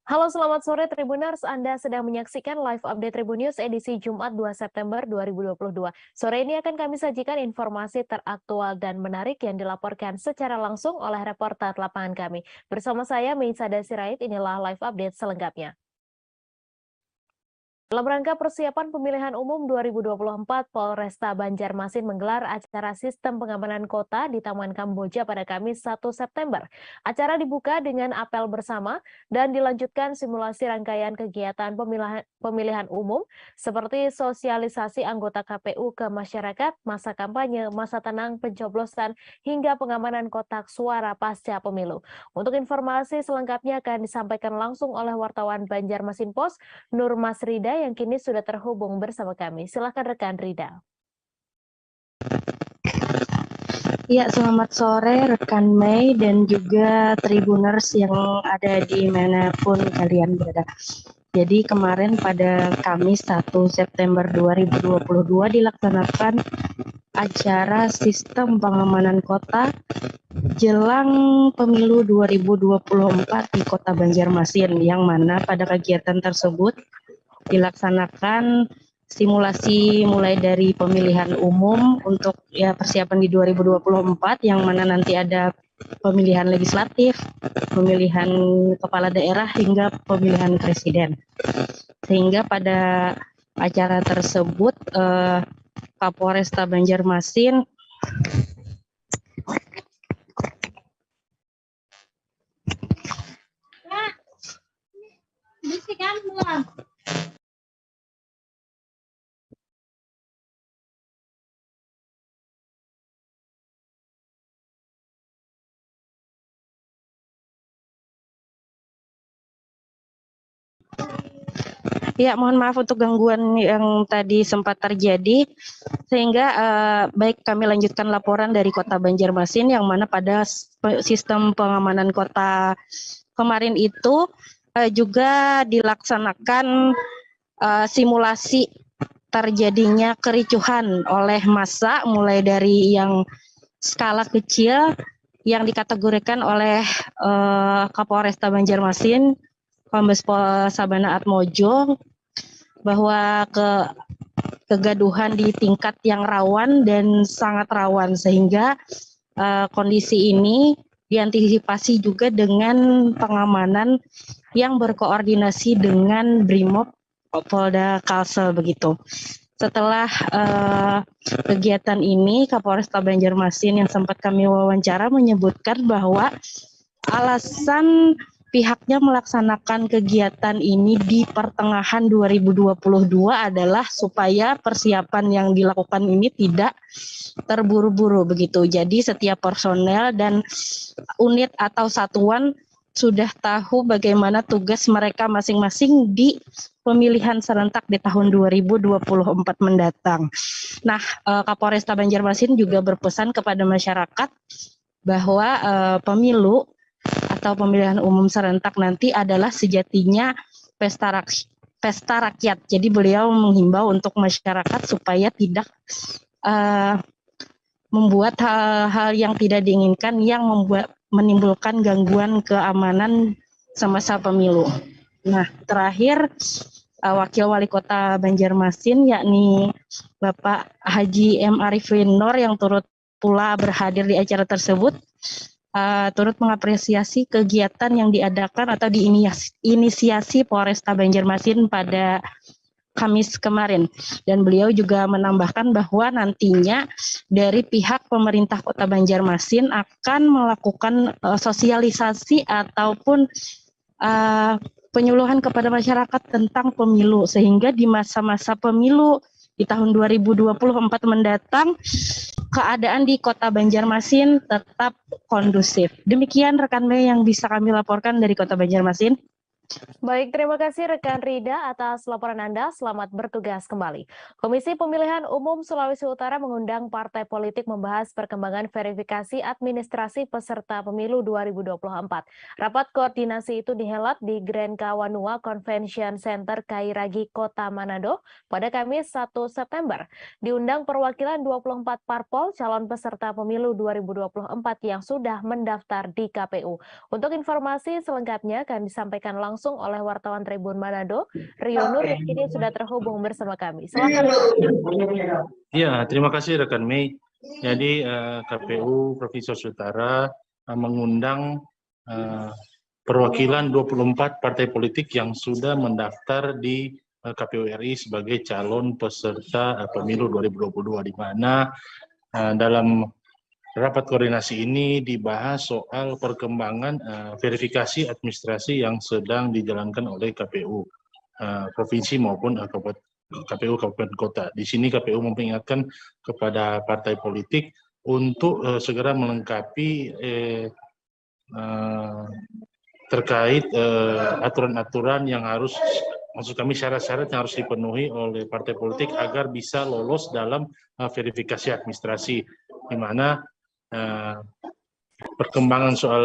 Halo, selamat sore Tribuners. Anda sedang menyaksikan live update Tribun News edisi Jumat 2 September 2022. Sore ini akan kami sajikan informasi teraktual dan menarik yang dilaporkan secara langsung oleh reporter lapangan kami. Bersama saya, Meisada Sirait, inilah live update selengkapnya. Dalam rangka persiapan pemilihan umum 2024, Polresta Banjarmasin menggelar acara sistem pengamanan kota di Taman Kamboja pada Kamis 1 September. Acara dibuka dengan apel bersama dan dilanjutkan simulasi rangkaian kegiatan pemilihan umum seperti sosialisasi anggota KPU ke masyarakat, masa kampanye, masa tenang pencoblosan, hingga pengamanan kotak suara pasca pemilu. Untuk informasi selengkapnya akan disampaikan langsung oleh wartawan Banjarmasin Pos, Nur Masrida, yang kini sudah terhubung bersama kami. Silakan rekan Rida. Ya, selamat sore rekan Mei dan juga Tribuners yang ada di manapun kalian berada. Jadi kemarin pada Kamis 1 September 2022 dilaksanakan acara sistem pengamanan kota jelang pemilu 2024 di Kota Banjarmasin, yang mana pada kegiatan tersebut dilaksanakan simulasi mulai dari pemilihan umum untuk persiapan di 2024, yang mana nanti ada pemilihan legislatif, pemilihan kepala daerah hingga pemilihan presiden. Sehingga pada acara tersebut Kapolresta Banjarmasin Ya, mohon maaf untuk gangguan yang tadi sempat terjadi, sehingga baik kami lanjutkan laporan dari Kota Banjarmasin, yang mana pada sistem pengamanan kota kemarin itu juga dilaksanakan simulasi terjadinya kericuhan oleh massa, mulai dari yang skala kecil yang dikategorikan oleh Kapolresta Banjarmasin, Kombes Pol Sabana Atmojo, bahwa kegaduhan di tingkat yang rawan dan sangat rawan, sehingga kondisi ini diantisipasi juga dengan pengamanan yang berkoordinasi dengan Brimob Polda Kalsel begitu. Setelah kegiatan ini, Kapolresta Banjarmasin yang sempat kami wawancara menyebutkan bahwa alasan pihaknya melaksanakan kegiatan ini di pertengahan 2022 adalah supaya persiapan yang dilakukan ini tidak terburu-buru begitu. Jadi setiap personel dan unit atau satuan sudah tahu bagaimana tugas mereka masing-masing di pemilihan serentak di tahun 2024 mendatang. Nah, Kapolresta Banjarmasin juga berpesan kepada masyarakat bahwa pemilu atau pemilihan umum serentak nanti adalah sejatinya pesta rakyat. Jadi beliau menghimbau untuk masyarakat supaya tidak membuat hal-hal yang tidak diinginkan yang menimbulkan gangguan keamanan semasa pemilu. Nah, terakhir Wakil Wali Kota Banjarmasin, yakni Bapak Haji M. Arifin Nur, yang turut pula berhadir di acara tersebut, turut mengapresiasi kegiatan yang diadakan atau diinisiasi Polresta Banjarmasin pada Kamis kemarin, dan beliau juga menambahkan bahwa nantinya dari pihak pemerintah Kota Banjarmasin akan melakukan sosialisasi ataupun penyuluhan kepada masyarakat tentang pemilu, sehingga di masa-masa pemilu di tahun 2024 mendatang keadaan di Kota Banjarmasin tetap kondusif. Demikian rekan Mei yang bisa kami laporkan dari Kota Banjarmasin. Baik, terima kasih rekan Rida atas laporan Anda. Selamat bertugas kembali. Komisi Pemilihan Umum Sulawesi Utara mengundang partai politik membahas perkembangan verifikasi administrasi peserta pemilu 2024. Rapat koordinasi itu dihelat di Grand Kawanua Convention Center Kairagi, Kota Manado pada Kamis 1 September. Diundang perwakilan 24 parpol calon peserta pemilu 2024 yang sudah mendaftar di KPU. Untuk informasi selengkapnya akan disampaikan langsung langsung oleh wartawan Tribun Manado, Rio Nur, yang kini sudah terhubung bersama kami. Silakan, Rio. Ya, terima kasih rekan Mei. Jadi KPU Provinsi Sulawesi Utara mengundang perwakilan 24 partai politik yang sudah mendaftar di KPU RI sebagai calon peserta pemilu 2022, di mana dalam rapat koordinasi ini dibahas soal perkembangan verifikasi administrasi yang sedang dijalankan oleh KPU provinsi maupun KPU Kabupaten Kota. Di sini KPU memperingatkan kepada partai politik untuk segera melengkapi terkait aturan-aturan yang harus, maksud kami syarat-syarat yang harus dipenuhi oleh partai politik agar bisa lolos dalam verifikasi administrasi, di mana perkembangan soal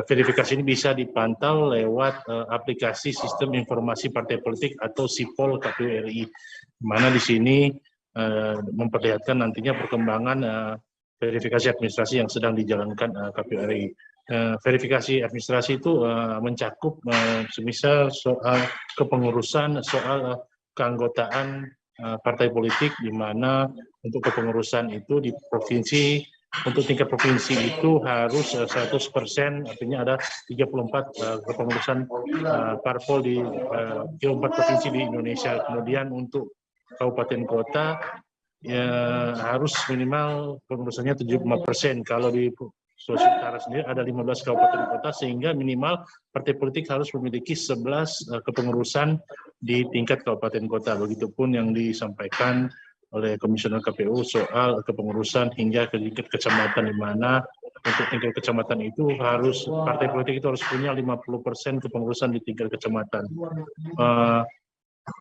verifikasi ini bisa dipantau lewat aplikasi Sistem Informasi Partai Politik atau SIPOL KPU RI, di mana di sini memperlihatkan nantinya perkembangan verifikasi administrasi yang sedang dijalankan KPU RI. Verifikasi administrasi itu mencakup semisal soal kepengurusan, soal keanggotaan partai politik, di mana untuk kepengurusan itu di provinsi, untuk tingkat provinsi itu harus 100%, artinya ada 34 kepengurusan parpol di 34 provinsi di Indonesia. Kemudian untuk kabupaten kota ya harus minimal pengurusannya 75%. Kalau di Sulawesi Utara sendiri ada 15 kabupaten kota, sehingga minimal partai politik harus memiliki 11 kepengurusan di tingkat kabupaten kota. Begitupun yang disampaikan oleh Komisioner KPU soal kepengurusan hingga ke tingkat kecamatan, di mana untuk tingkat kecamatan itu harus partai politik itu harus punya 50% kepengurusan di tingkat kecamatan.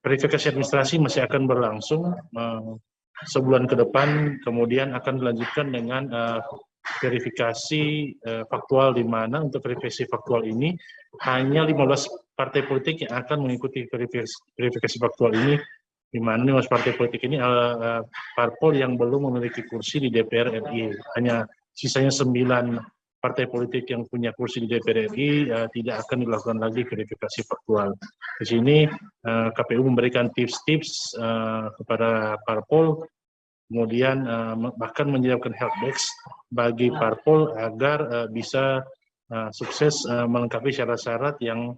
Verifikasi administrasi masih akan berlangsung sebulan ke depan, kemudian akan dilanjutkan dengan verifikasi faktual, di mana untuk verifikasi faktual ini hanya 15 partai politik yang akan mengikuti verifikasi faktual ini, di mana 15 partai politik ini parpol yang belum memiliki kursi di DPR RI. Hanya sisanya 9 partai politik yang punya kursi di DPR RI tidak akan dilakukan lagi verifikasi faktual. Di sini KPU memberikan tips-tips kepada parpol, kemudian bahkan menyiapkan helpdesk bagi parpol agar bisa sukses melengkapi syarat-syarat yang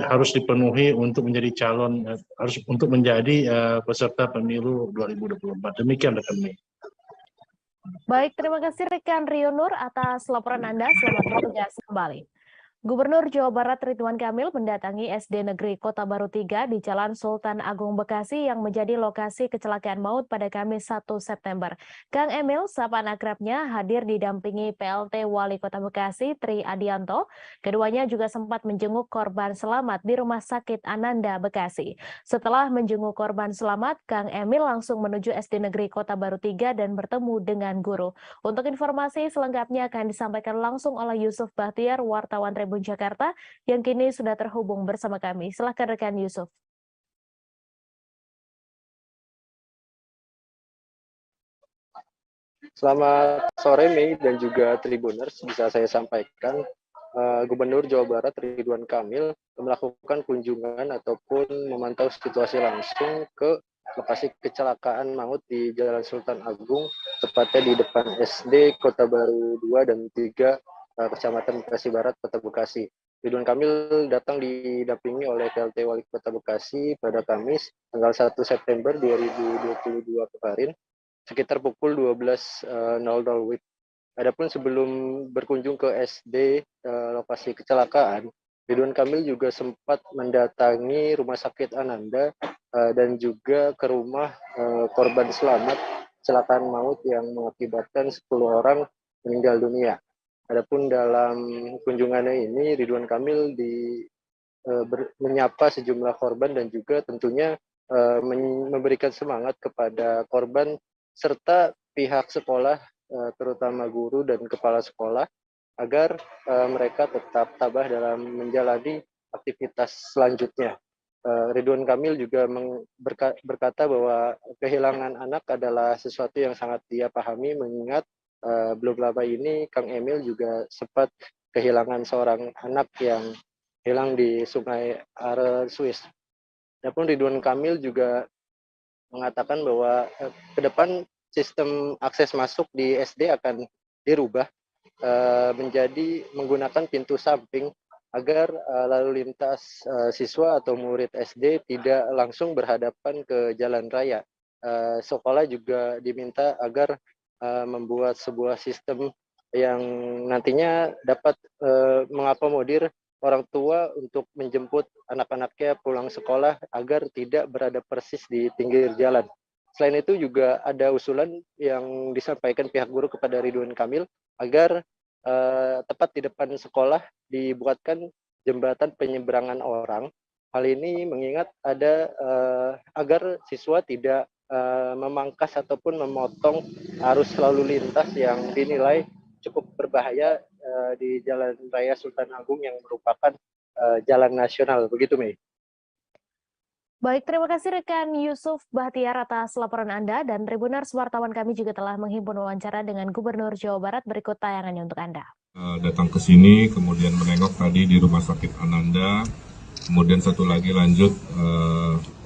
harus dipenuhi untuk menjadi calon, untuk menjadi peserta pemilu 2024. Demikian rekan Mei. Baik, terima kasih rekan Rio Nur atas laporan Anda. Selamat bertugas kembali. Gubernur Jawa Barat Ridwan Kamil mendatangi SD Negeri Kota Baru 3 di Jalan Sultan Agung Bekasi yang menjadi lokasi kecelakaan maut pada Kamis 1 September. Kang Emil, sapaan akrabnya, hadir didampingi PLT Wali Kota Bekasi, Tri Adianto. Keduanya juga sempat menjenguk korban selamat di Rumah Sakit Ananda, Bekasi. Setelah menjenguk korban selamat, Kang Emil langsung menuju SD Negeri Kota Baru 3 dan bertemu dengan guru. Untuk informasi selengkapnya akan disampaikan langsung oleh Yusuf Bahtiar, wartawan Tribun Jakarta, yang kini sudah terhubung bersama kami. Silakan rekan Yusuf. Selamat sore Mei dan juga Tribuners, bisa saya sampaikan Gubernur Jawa Barat Ridwan Kamil melakukan kunjungan ataupun memantau situasi langsung ke lokasi kecelakaan maut di Jalan Sultan Agung, tepatnya di depan SD Kota Baru 2 dan 3 Kecamatan Bekasi Barat, Kota Bekasi. Ridwan Kamil datang didampingi oleh PLT Wali Kota Bekasi pada Kamis tanggal 1 September 2022 kemarin sekitar pukul 12.00 WIB. Adapun sebelum berkunjung ke SD lokasi kecelakaan, Ridwan Kamil juga sempat mendatangi Rumah Sakit Ananda dan juga ke rumah korban selamat kecelakaan maut yang mengakibatkan 10 orang meninggal dunia. Adapun dalam kunjungannya ini, Ridwan Kamil menyapa sejumlah korban dan juga tentunya memberikan semangat kepada korban serta pihak sekolah, terutama guru dan kepala sekolah, agar mereka tetap tabah dalam menjalani aktivitas selanjutnya. Ridwan Kamil juga berkata bahwa kehilangan anak adalah sesuatu yang sangat dia pahami, mengingat belum lama ini Kang Emil juga sempat kehilangan seorang anak yang hilang di Sungai Are, Swiss. Adapun Ridwan Kamil juga mengatakan bahwa ke depan sistem akses masuk di SD akan dirubah menjadi menggunakan pintu samping agar lalu lintas siswa atau murid SD tidak langsung berhadapan ke jalan raya. Sekolah juga diminta agar membuat sebuah sistem yang nantinya dapat mengakomodir orang tua untuk menjemput anak-anaknya pulang sekolah agar tidak berada persis di pinggir jalan. Selain itu juga ada usulan yang disampaikan pihak guru kepada Ridwan Kamil agar tepat di depan sekolah dibuatkan jembatan penyeberangan orang. Hal ini mengingat ada agar siswa tidak memangkas ataupun memotong arus lalu lintas yang dinilai cukup berbahaya di Jalan Raya Sultan Agung yang merupakan jalan nasional. Begitu, Mei. Baik, terima kasih rekan Yusuf Bahtiar atas laporan Anda, dan Tribuners wartawan kami juga telah menghimpun wawancara dengan Gubernur Jawa Barat. Berikut tayangannya untuk Anda. Datang ke sini, kemudian menengok tadi di Rumah Sakit Ananda, kemudian satu lagi lanjut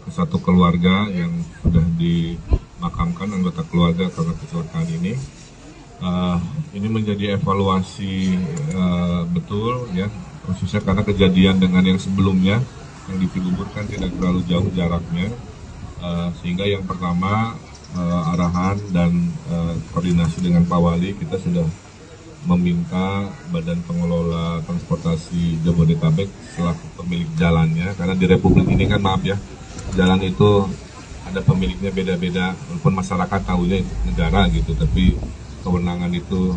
ke satu keluarga yang sudah dimakamkan, anggota keluarga karena kecelakaan ini. Ini menjadi evaluasi betul ya, khususnya karena kejadian dengan yang sebelumnya yang di Cibubur kan tidak terlalu jauh jaraknya, sehingga yang pertama arahan dan koordinasi dengan Pak Wali, kita sudah meminta Badan Pengelola Transportasi Jabodetabek selaku pemilik jalannya, karena di Republik ini kan maaf ya, jalan itu ada pemiliknya beda-beda, walaupun masyarakat tahunya itu negara gitu, tapi kewenangan itu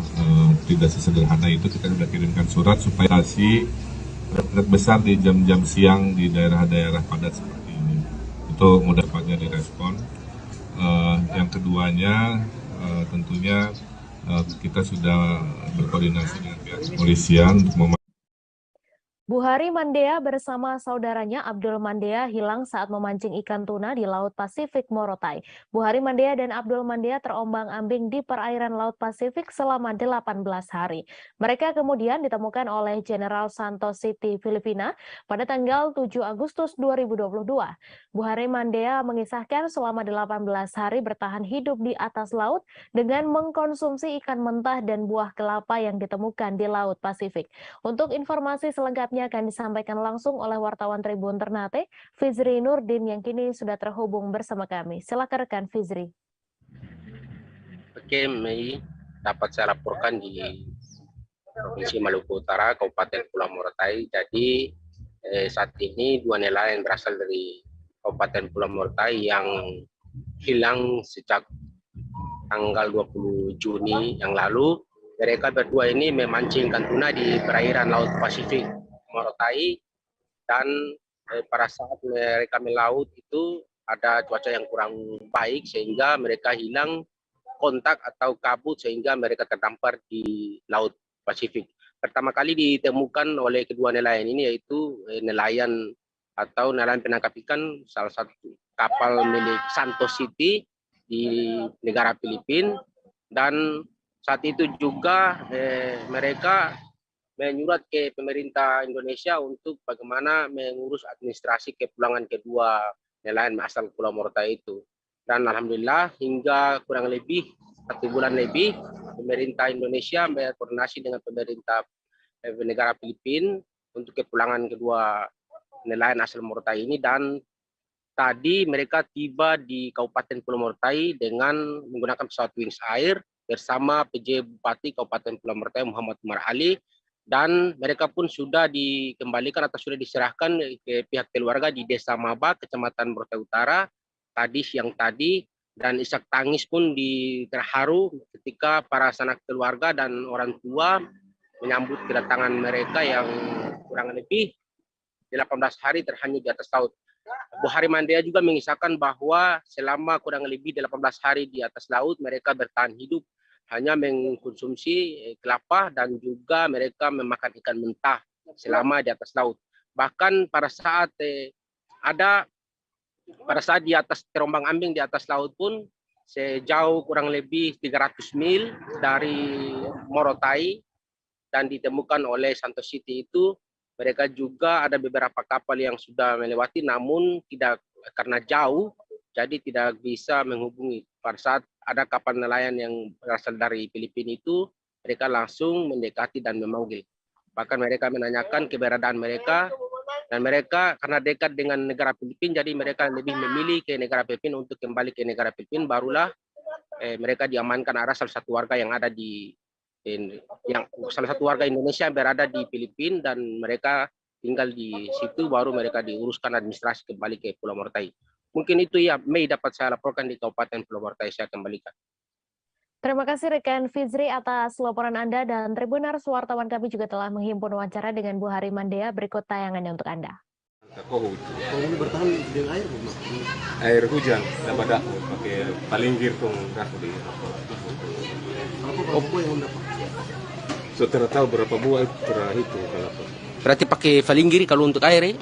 tidak sesederhana itu. Kita sudah kirimkan surat supaya truk besar di jam-jam siang di daerah-daerah padat seperti ini itu mudahnya direspon. Yang keduanya tentunya kita sudah berkoordinasi dengan pihak kepolisian untuk Buhari Mandea bersama saudaranya Abdul Mandea hilang saat memancing ikan tuna di Laut Pasifik Morotai. Buhari Mandea dan Abdul Mandea terombang-ambing di perairan Laut Pasifik selama 18 hari. Mereka kemudian ditemukan oleh General Santos City, Filipina pada tanggal 7 Agustus 2022. Buhari Mandea mengisahkan selama 18 hari bertahan hidup di atas laut dengan mengkonsumsi ikan mentah dan buah kelapa yang ditemukan di Laut Pasifik. Untuk informasi selengkapnya akan disampaikan langsung oleh wartawan Tribun Ternate, Fizri Nurdin, yang kini sudah terhubung bersama kami. Silakan rekan Fizri. Oke, Mei, dapat saya laporkan di Provinsi Maluku Utara, Kabupaten Pulau Morotai. Jadi saat ini 2 nelayan berasal dari Kabupaten Pulau Morotai yang hilang sejak tanggal 20 Juni yang lalu. Mereka berdua ini memancing ikan tuna di perairan Laut Pasifik Morotai, dan pada saat mereka melaut itu ada cuaca yang kurang baik sehingga mereka hilang kontak atau kabut sehingga mereka terdampar di Laut Pasifik. Pertama kali ditemukan oleh kedua nelayan ini yaitu nelayan atau nelayan penangkap ikan salah satu kapal milik Santos City di negara Filipina, dan saat itu juga mereka menyurat ke pemerintah Indonesia untuk bagaimana mengurus administrasi kepulangan kedua nelayan asal Pulau Morotai itu. Dan alhamdulillah hingga kurang lebih 1 bulan lebih pemerintah Indonesia berkoordinasi dengan pemerintah negara Filipina untuk kepulangan kedua nelayan asal Morotai ini, dan tadi mereka tiba di Kabupaten Pulau Morotai dengan menggunakan pesawat Wings Air bersama PJ Bupati Kabupaten Pulau Morotai Muhammad Umar Ali, dan mereka pun sudah dikembalikan atau sudah diserahkan ke pihak keluarga di Desa Maba, Kecamatan Morotai Utara tadi siang tadi, dan isak tangis pun terharu ketika para sanak keluarga dan orang tua menyambut kedatangan mereka yang kurang lebih 18 hari terhanyut di atas laut. Buhari Mandea juga mengisahkan bahwa selama kurang lebih 18 hari di atas laut mereka bertahan hidup hanya mengkonsumsi kelapa, dan juga mereka memakan ikan mentah selama di atas laut. Bahkan pada saat di atas terombang-ambing di atas laut pun sejauh kurang lebih 300 mil dari Morotai, dan ditemukan oleh Santos City itu, mereka juga ada beberapa kapal yang sudah melewati, namun tidak karena jauh, jadi tidak bisa menghubungi. Pada saat ada kapal nelayan yang berasal dari Filipina itu, mereka langsung mendekati dan memanggil. Bahkan mereka menanyakan keberadaan mereka, dan mereka karena dekat dengan negara Filipina, jadi mereka lebih memilih ke negara Filipina untuk kembali ke negara Filipina. Barulah mereka diamankan arah salah satu warga yang ada salah satu warga Indonesia yang berada di Filipina, dan mereka tinggal di situ, baru mereka diuruskan administrasi kembali ke Pulau Morotai. Mungkin itu ya, Mei, dapat saya laporkan di Kabupaten Pulau Morotai, saya kembalikan. Terima kasih rekan Fizri atas laporan Anda, dan Tribuners wartawan kami juga telah menghimpun wawancara dengan Bu Hari Mandea. Berikut tayangannya untuk Anda. Kalau ini bertahan dengan air, Bu? Air hujan, dapat daku, pakai palinggir tong daku di. Berapa buah yang dapat? Saudara tahu berapa buah terhitung kalau apa? Berarti pakai palinggir kalau untuk air ya?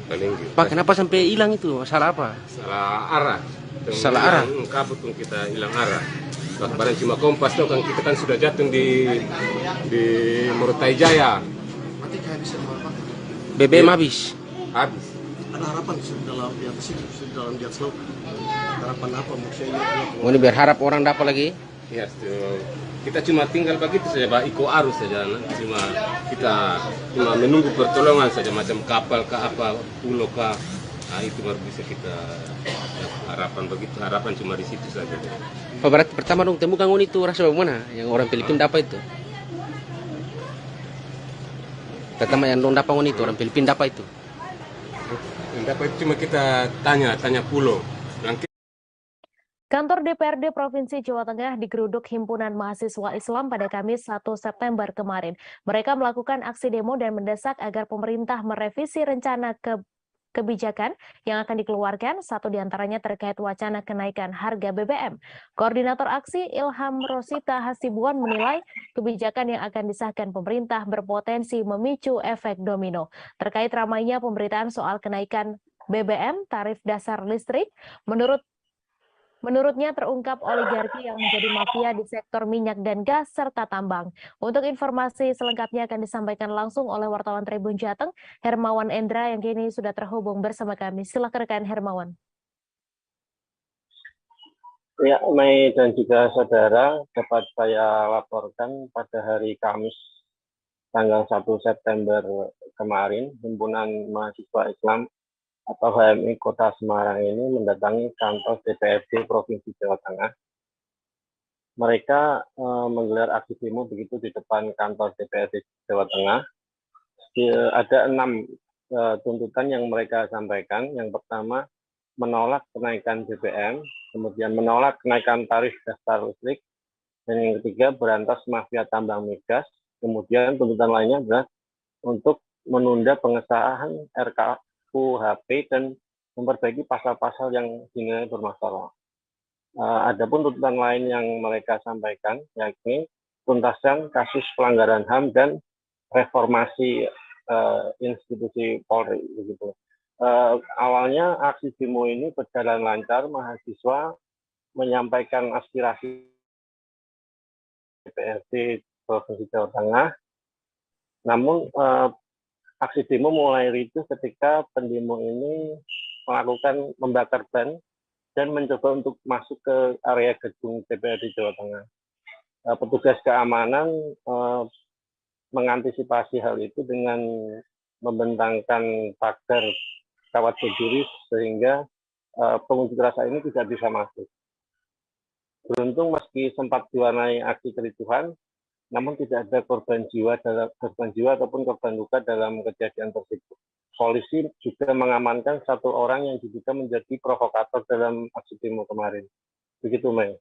Palinggir. Pak, kenapa sampai hilang itu? Salah apa? Salah arah. Salah arah? Kabut kita hilang arah. Kemarin cuma kompas tuh kan, kita kan sudah jatuh di Morotai Jaya. Berarti kehabisan berapa? BBM habis. Habis. Ada harapan dalam di atas ini, dalam di atas laut. Harapan apa maksudnya? Mau ini berharap orang dapat lagi? Ya, kita cuma tinggal begitu saja, Pak, ikut arus saja. Kita cuma menunggu pertolongan saja, macam kapal ke apa, pulau ke. Nah, itu baru bisa kita harapan begitu. Harapan cuma di situ saja. Oh, berarti pertama dong temukan itu rasa bagaimana? Yang orang Filipina dapat itu? Pertama yang dong dapat itu, orang Filipina dapat itu? Yang dapat itu cuma kita tanya pulau. Kantor DPRD Provinsi Jawa Tengah digeruduk Himpunan Mahasiswa Islam pada Kamis 1 September kemarin. Mereka melakukan aksi demo dan mendesak agar pemerintah merevisi rencana kebijakan yang akan dikeluarkan, satu diantaranya terkait wacana kenaikan harga BBM. Koordinator aksi Ilham Rosita Hasibuan menilai kebijakan yang akan disahkan pemerintah berpotensi memicu efek domino. Terkait ramainya pemberitaan soal kenaikan BBM, tarif dasar listrik, menurutnya terungkap oligarki yang menjadi mafia di sektor minyak dan gas serta tambang. Untuk informasi selengkapnya akan disampaikan langsung oleh wartawan Tribun Jateng, Hermawan Endra, yang kini sudah terhubung bersama kami. Silakan rekan Hermawan. Ya, Mei dan juga saudara, dapat saya laporkan pada hari Kamis tanggal 1 September kemarin, Himpunan Mahasiswa Islam atau HMI Kota Semarang ini mendatangi kantor DPRD Provinsi Jawa Tengah. Mereka menggelar aksi demo begitu di depan kantor DPRD Jawa Tengah. Ada 6 tuntutan yang mereka sampaikan. Yang pertama, menolak kenaikan BBM, kemudian menolak kenaikan tarif dasar listrik, dan yang ketiga, berantas mafia tambang migas. Kemudian tuntutan lainnya adalah untuk menunda pengesahan RKUHP dan memperbaiki pasal-pasal yang dinilai bermasalah. Adapun tuntutan lain yang mereka sampaikan, yakni tuntasan kasus pelanggaran HAM dan reformasi institusi Polri. Begitu. Awalnya aksi demo ini berjalan lancar, mahasiswa menyampaikan aspirasi DPRD Provinsi Jawa Tengah. Namun aksi demo mulai ricuh ketika pendemo ini membakar ban dan mencoba untuk masuk ke area gedung DPRD Jawa Tengah. Petugas keamanan mengantisipasi hal itu dengan membentangkan pagar kawat berduri sehingga pengunjuk rasa ini tidak bisa masuk. Beruntung meski sempat diwarnai aksi kericuhan, namun tidak ada korban jiwa ataupun korban luka dalam kejadian tersebut. Polisi juga mengamankan 1 orang yang diduga menjadi provokator dalam aksi demo kemarin. Begitu, Mei.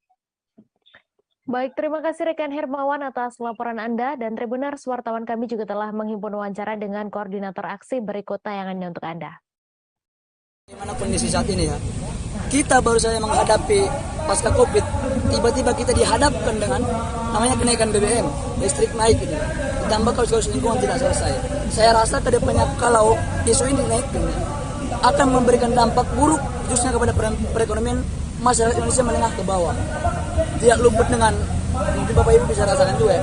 Baik, terima kasih rekan Hermawan atas laporan Anda, dan Tribuners wartawan kami juga telah menghimpun wawancara dengan koordinator aksi. Berikut tayangannya untuk Anda. Bagaimana kondisi saat ini ya? Kita baru saja menghadapi pasca Covid, tiba-tiba kita dihadapkan dengan namanya kenaikan BBM, listrik naik gitu. Ditambah kalau lingkungan tidak selesai. Saya rasa ke depannya kalau isu ini naik akan memberikan dampak buruk khususnya kepada perekonomian masyarakat Indonesia menengah ke bawah. Tidak luput dengan Mungkin Bapak Ibu bisa rasakan juga ya,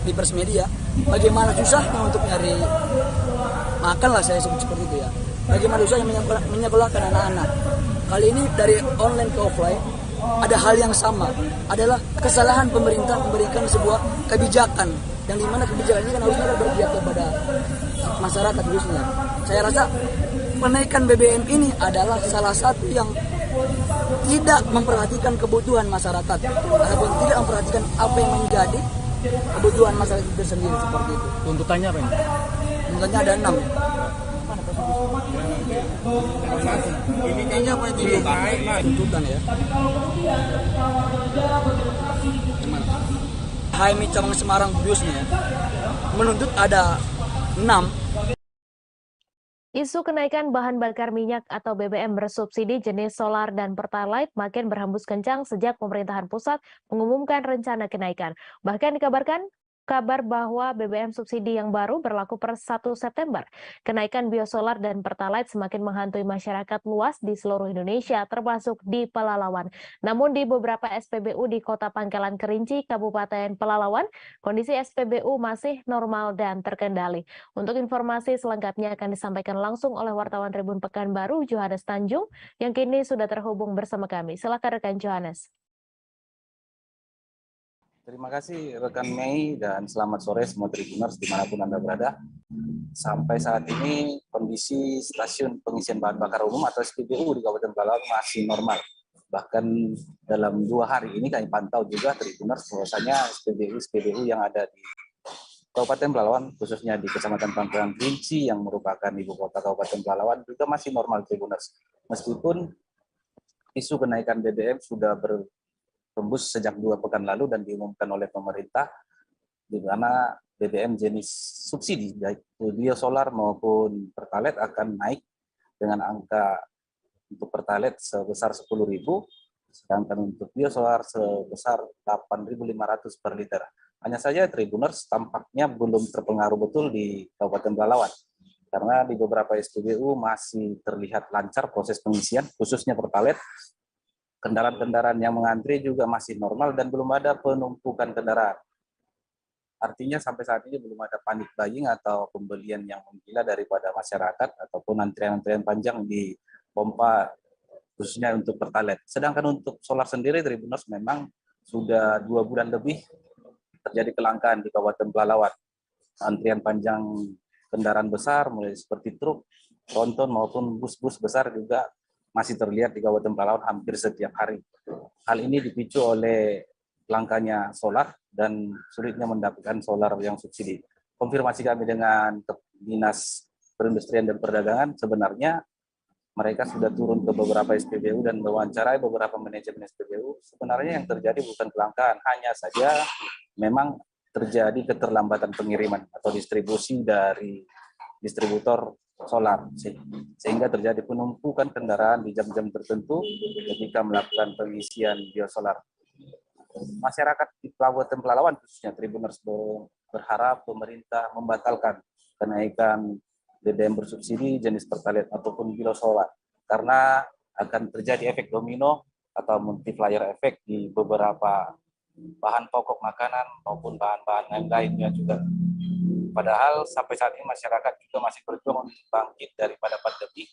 di pers media bagaimana susahnya untuk nyari makan lah, saya sebut seperti itu ya. Bagaimana susahnya menyekolahkan anak-anak. Kali ini dari online ke offline ada hal yang sama, adalah kesalahan pemerintah memberikan sebuah kebijakan yang dimana kebijakan ini kan harusnya berpihak kepada masyarakat khususnya. Saya rasa kenaikan BBM ini adalah salah satu yang tidak memperhatikan kebutuhan masyarakat ataupun tidak memperhatikan apa yang menjadi kebutuhan masyarakat itu sendiri, seperti itu. Tuntutannya apa ini? Tuntutannya ada 6. Ini kayaknya apa itu? Tuntutan ya. HMI Cabang Semarang khususnya menuntut ada 6. Isu kenaikan bahan bakar minyak atau BBM bersubsidi jenis solar dan Pertalite makin berhembus kencang sejak pemerintahan pusat mengumumkan rencana kenaikan. Bahkan dikabarkan kabar bahwa BBM subsidi yang baru berlaku per 1 September. Kenaikan biosolar dan Pertalite semakin menghantui masyarakat luas di seluruh Indonesia, termasuk di Pelalawan. Namun di beberapa SPBU di Kota Pangkalan Kerinci, Kabupaten Pelalawan, kondisi SPBU masih normal dan terkendali. Untuk informasi selengkapnya akan disampaikan langsung oleh wartawan Tribun Pekanbaru, Johannes Tanjung, yang kini sudah terhubung bersama kami. Silakan rekan Johannes. Terima kasih rekan Mei dan selamat sore semua Tribuners dimanapun Anda berada. Sampai saat ini kondisi stasiun pengisian bahan bakar umum atau SPBU di Kabupaten Pelalawan masih normal. Bahkan dalam 2 hari ini kami pantau juga Tribuners bahwasanya SPBU yang ada di Kabupaten Pelalawan, khususnya di Kecamatan Pangkalan Kerinci yang merupakan ibu kota Kabupaten Pelalawan juga masih normal Tribuners. Meskipun isu kenaikan BBM sudah berhembus sejak 2 pekan lalu dan diumumkan oleh pemerintah, di mana BBM jenis subsidi baik biosolar maupun Pertalite akan naik dengan angka untuk Pertalite sebesar 10.000, sedangkan untuk biosolar sebesar 8.500 per liter. Hanya saja Tribuners tampaknya belum terpengaruh betul di Kabupaten Pelalawan, karena di beberapa SPBU masih terlihat lancar proses pengisian, khususnya Pertalite. Kendaraan-kendaraan yang mengantri juga masih normal dan belum ada penumpukan kendaraan. Artinya sampai saat ini belum ada panik buying atau pembelian yang menggila daripada masyarakat ataupun antrian-antrian panjang di pompa khususnya untuk Pertalite. Sedangkan untuk solar sendiri Tribuners memang sudah 2 bulan lebih terjadi kelangkaan di Kabupaten Pelalawan. Antrian panjang kendaraan besar mulai seperti truk, tronton maupun bus-bus besar juga masih terlihat di Kabupaten Pelalawan hampir setiap hari. Hal ini dipicu oleh langkanya solar dan sulitnya mendapatkan solar yang subsidi. Konfirmasi kami dengan Dinas Perindustrian dan Perdagangan, sebenarnya mereka sudah turun ke beberapa SPBU dan mewawancarai beberapa manajemen SPBU. Sebenarnya yang terjadi bukan kelangkaan, hanya saja memang terjadi keterlambatan pengiriman atau distribusi dari distributor solar, sehingga terjadi penumpukan kendaraan di jam-jam tertentu ketika melakukan pengisian biosolar. Masyarakat di Kabupaten Pelalawan khususnya Tribuners berharap pemerintah membatalkan kenaikan BBM bersubsidi jenis Pertalite ataupun biosolar, karena akan terjadi efek domino atau multiplier efek di beberapa bahan pokok makanan maupun bahan-bahan lainnya juga. Padahal sampai saat ini masyarakat juga masih berjuang untuk bangkit daripada pandemi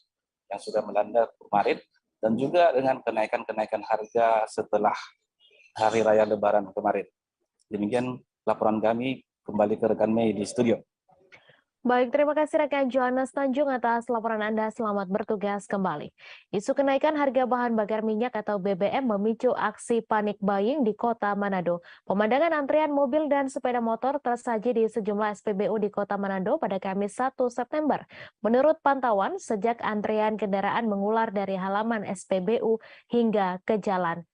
yang sudah melanda kemarin, dan juga dengan kenaikan-kenaikan harga setelah Hari Raya Lebaran kemarin. Demikian laporan kami, kembali ke rekan Mei di studio. Baik, terima kasih rekan Johannes Tanjung atas laporan Anda. Selamat bertugas kembali. Isu kenaikan harga bahan bakar minyak atau BBM memicu aksi panik buying di Kota Manado. Pemandangan antrian mobil dan sepeda motor tersaji di sejumlah SPBU di Kota Manado pada Kamis 1 September. Menurut pantauan, sejak antrian kendaraan mengular dari halaman SPBU hingga ke jalan.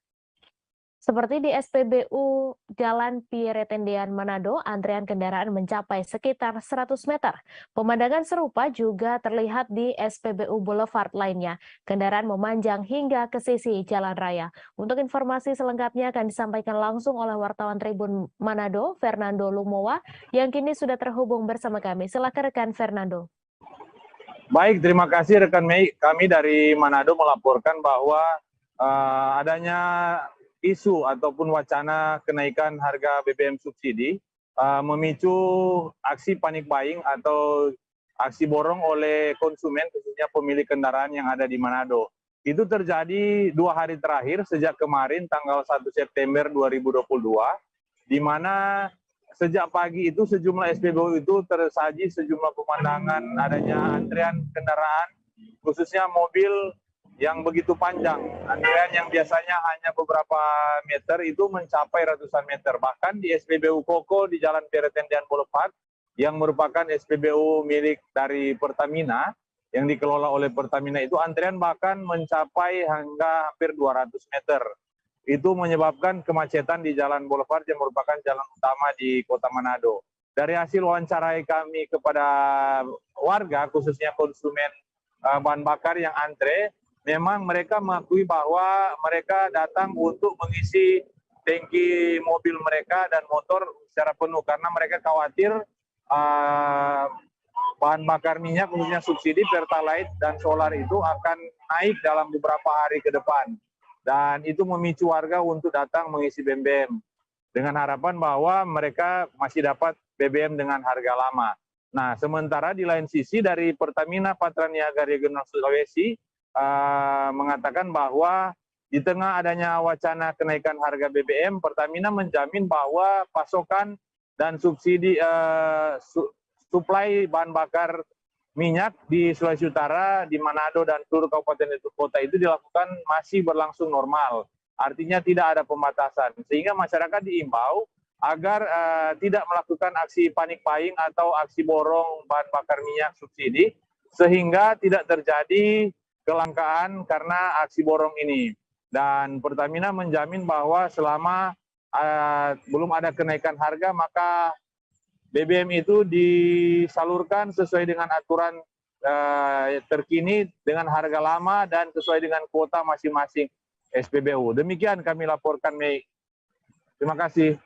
Seperti di SPBU Jalan Piretendian Manado, antrian kendaraan mencapai sekitar 100 meter. Pemandangan serupa juga terlihat di SPBU Boulevard lainnya. Kendaraan memanjang hingga ke sisi jalan raya. Untuk informasi selengkapnya akan disampaikan langsung oleh wartawan Tribun Manado, Fernando Lumowa, yang kini sudah terhubung bersama kami. Silakan rekan Fernando. Baik, terima kasih rekan Mei. Kami dari Manado melaporkan bahwa adanya isu ataupun wacana kenaikan harga BBM subsidi memicu aksi panik buying atau aksi borong oleh konsumen, khususnya pemilik kendaraan yang ada di Manado. Itu terjadi 2 hari terakhir sejak kemarin tanggal 1 September 2022, di mana sejak pagi itu sejumlah SPBU itu tersaji sejumlah pemandangan adanya antrian kendaraan, khususnya mobil yang begitu panjang. Antrian yang biasanya hanya beberapa meter itu mencapai ratusan meter. Bahkan di SPBU Koko di Jalan Peretendian Boulevard, yang merupakan SPBU milik dari Pertamina, yang dikelola oleh Pertamina itu antrian bahkan mencapai hingga hampir 200 meter. Itu menyebabkan kemacetan di Jalan Boulevard yang merupakan jalan utama di Kota Manado. Dari hasil wawancarai kami kepada warga, khususnya konsumen bahan bakar yang antre, memang mereka mengakui bahwa mereka datang untuk mengisi tangki mobil mereka dan motor secara penuh karena mereka khawatir bahan bakar minyak khususnya subsidi Pertalite dan solar itu akan naik dalam beberapa hari ke depan, dan itu memicu warga untuk datang mengisi BBM dengan harapan bahwa mereka masih dapat BBM dengan harga lama. Nah, sementara di lain sisi dari Pertamina Patraniaga Regional Sulawesi mengatakan bahwa di tengah adanya wacana kenaikan harga BBM, Pertamina menjamin bahwa pasokan dan subsidi suplai bahan bakar minyak di Sulawesi Utara, di Manado dan seluruh kabupaten dan kota itu dilakukan masih berlangsung normal. Artinya tidak ada pembatasan, sehingga masyarakat diimbau agar tidak melakukan aksi panik buying atau aksi borong bahan bakar minyak subsidi, sehingga tidak terjadi kelangkaan karena aksi borong ini. Dan Pertamina menjamin bahwa selama belum ada kenaikan harga, maka BBM itu disalurkan sesuai dengan aturan terkini dengan harga lama dan sesuai dengan kuota masing-masing SPBU. Demikian kami laporkan, Mei. Terima kasih.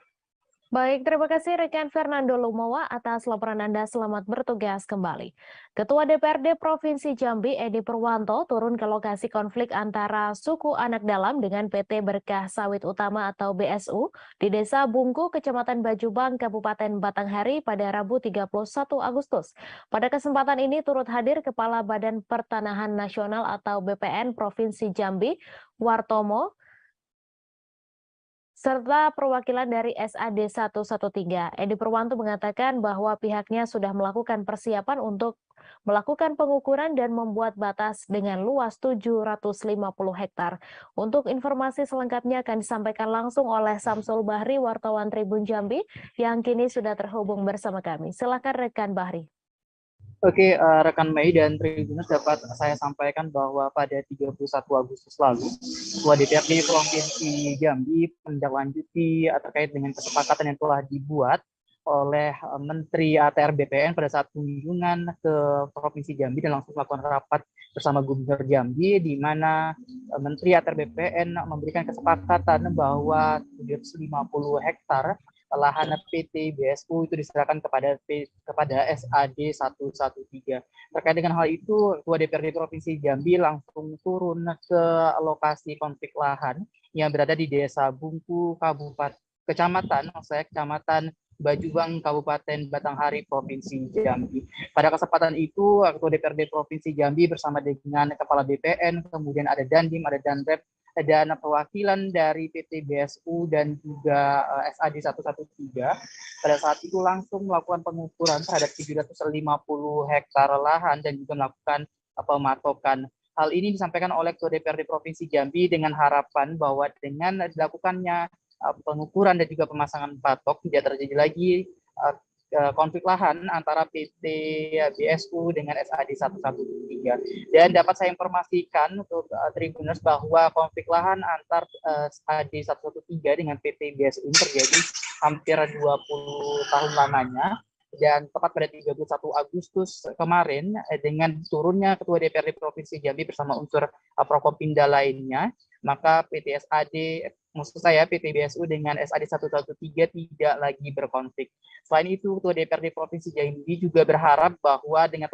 Baik, terima kasih rekan Fernando Lumowa atas laporan Anda. Selamat bertugas kembali. Ketua DPRD Provinsi Jambi, Edi Purwanto, turun ke lokasi konflik antara suku anak dalam dengan PT Berkah Sawit Utama atau BSU di Desa Bungku, Kecamatan Bajubang, Kabupaten Batanghari pada Rabu 31 Agustus. Pada kesempatan ini turut hadir Kepala Badan Pertanahan Nasional atau BPN Provinsi Jambi, Wartomo, serta perwakilan dari SAD 113. Edi Purwanto mengatakan bahwa pihaknya sudah melakukan persiapan untuk melakukan pengukuran dan membuat batas dengan luas 750 hektar. Untuk informasi selengkapnya akan disampaikan langsung oleh Samsul Bahri, wartawan Tribun Jambi, yang kini sudah terhubung bersama kami. Silakan rekan Bahri. Oke, rekan Mei dan Tribuners, dapat saya sampaikan bahwa pada 31 Agustus lalu, Ketua DPRD Provinsi Jambi menindaklanjuti terkait dengan kesepakatan yang telah dibuat oleh Menteri ATR BPN pada saat kunjungan ke Provinsi Jambi dan langsung melakukan rapat bersama Gubernur Jambi, di mana Menteri ATR BPN memberikan kesepakatan bahwa 750 hektar lahan PT BSU itu diserahkan kepada SAD 113. Terkait dengan hal itu, Ketua DPRD Provinsi Jambi langsung turun ke lokasi konflik lahan yang berada di Desa Bungku, Kecamatan Bajubang, Kabupaten Batanghari, Provinsi Jambi. Pada kesempatan itu, Ketua DPRD Provinsi Jambi bersama dengan Kepala BPN, kemudian ada Dandim, ada Danrep, dan perwakilan dari PT BSU dan juga SAD 113 pada saat itu langsung melakukan pengukuran terhadap 750 hektar lahan dan juga melakukan pematokan. Hal ini disampaikan oleh Ketua DPRD Provinsi Jambi dengan harapan bahwa dengan dilakukannya pengukuran dan juga pemasangan patok tidak terjadi lagi konflik lahan antara PT BSU dengan SAD 113. Dan dapat saya informasikan untuk Tribuners bahwa konflik lahan antar SAD 113 dengan PT BSU ini terjadi hampir 20 tahun lamanya. Dan tepat pada 31 Agustus kemarin, dengan turunnya Ketua DPRD Provinsi Jambi bersama unsur Prokopimda lainnya, maka PT SAD maksud saya PT BSU dengan SAD 113 tidak lagi berkonflik. Selain itu, Ketua DPRD Provinsi Jambi juga berharap bahwa dengan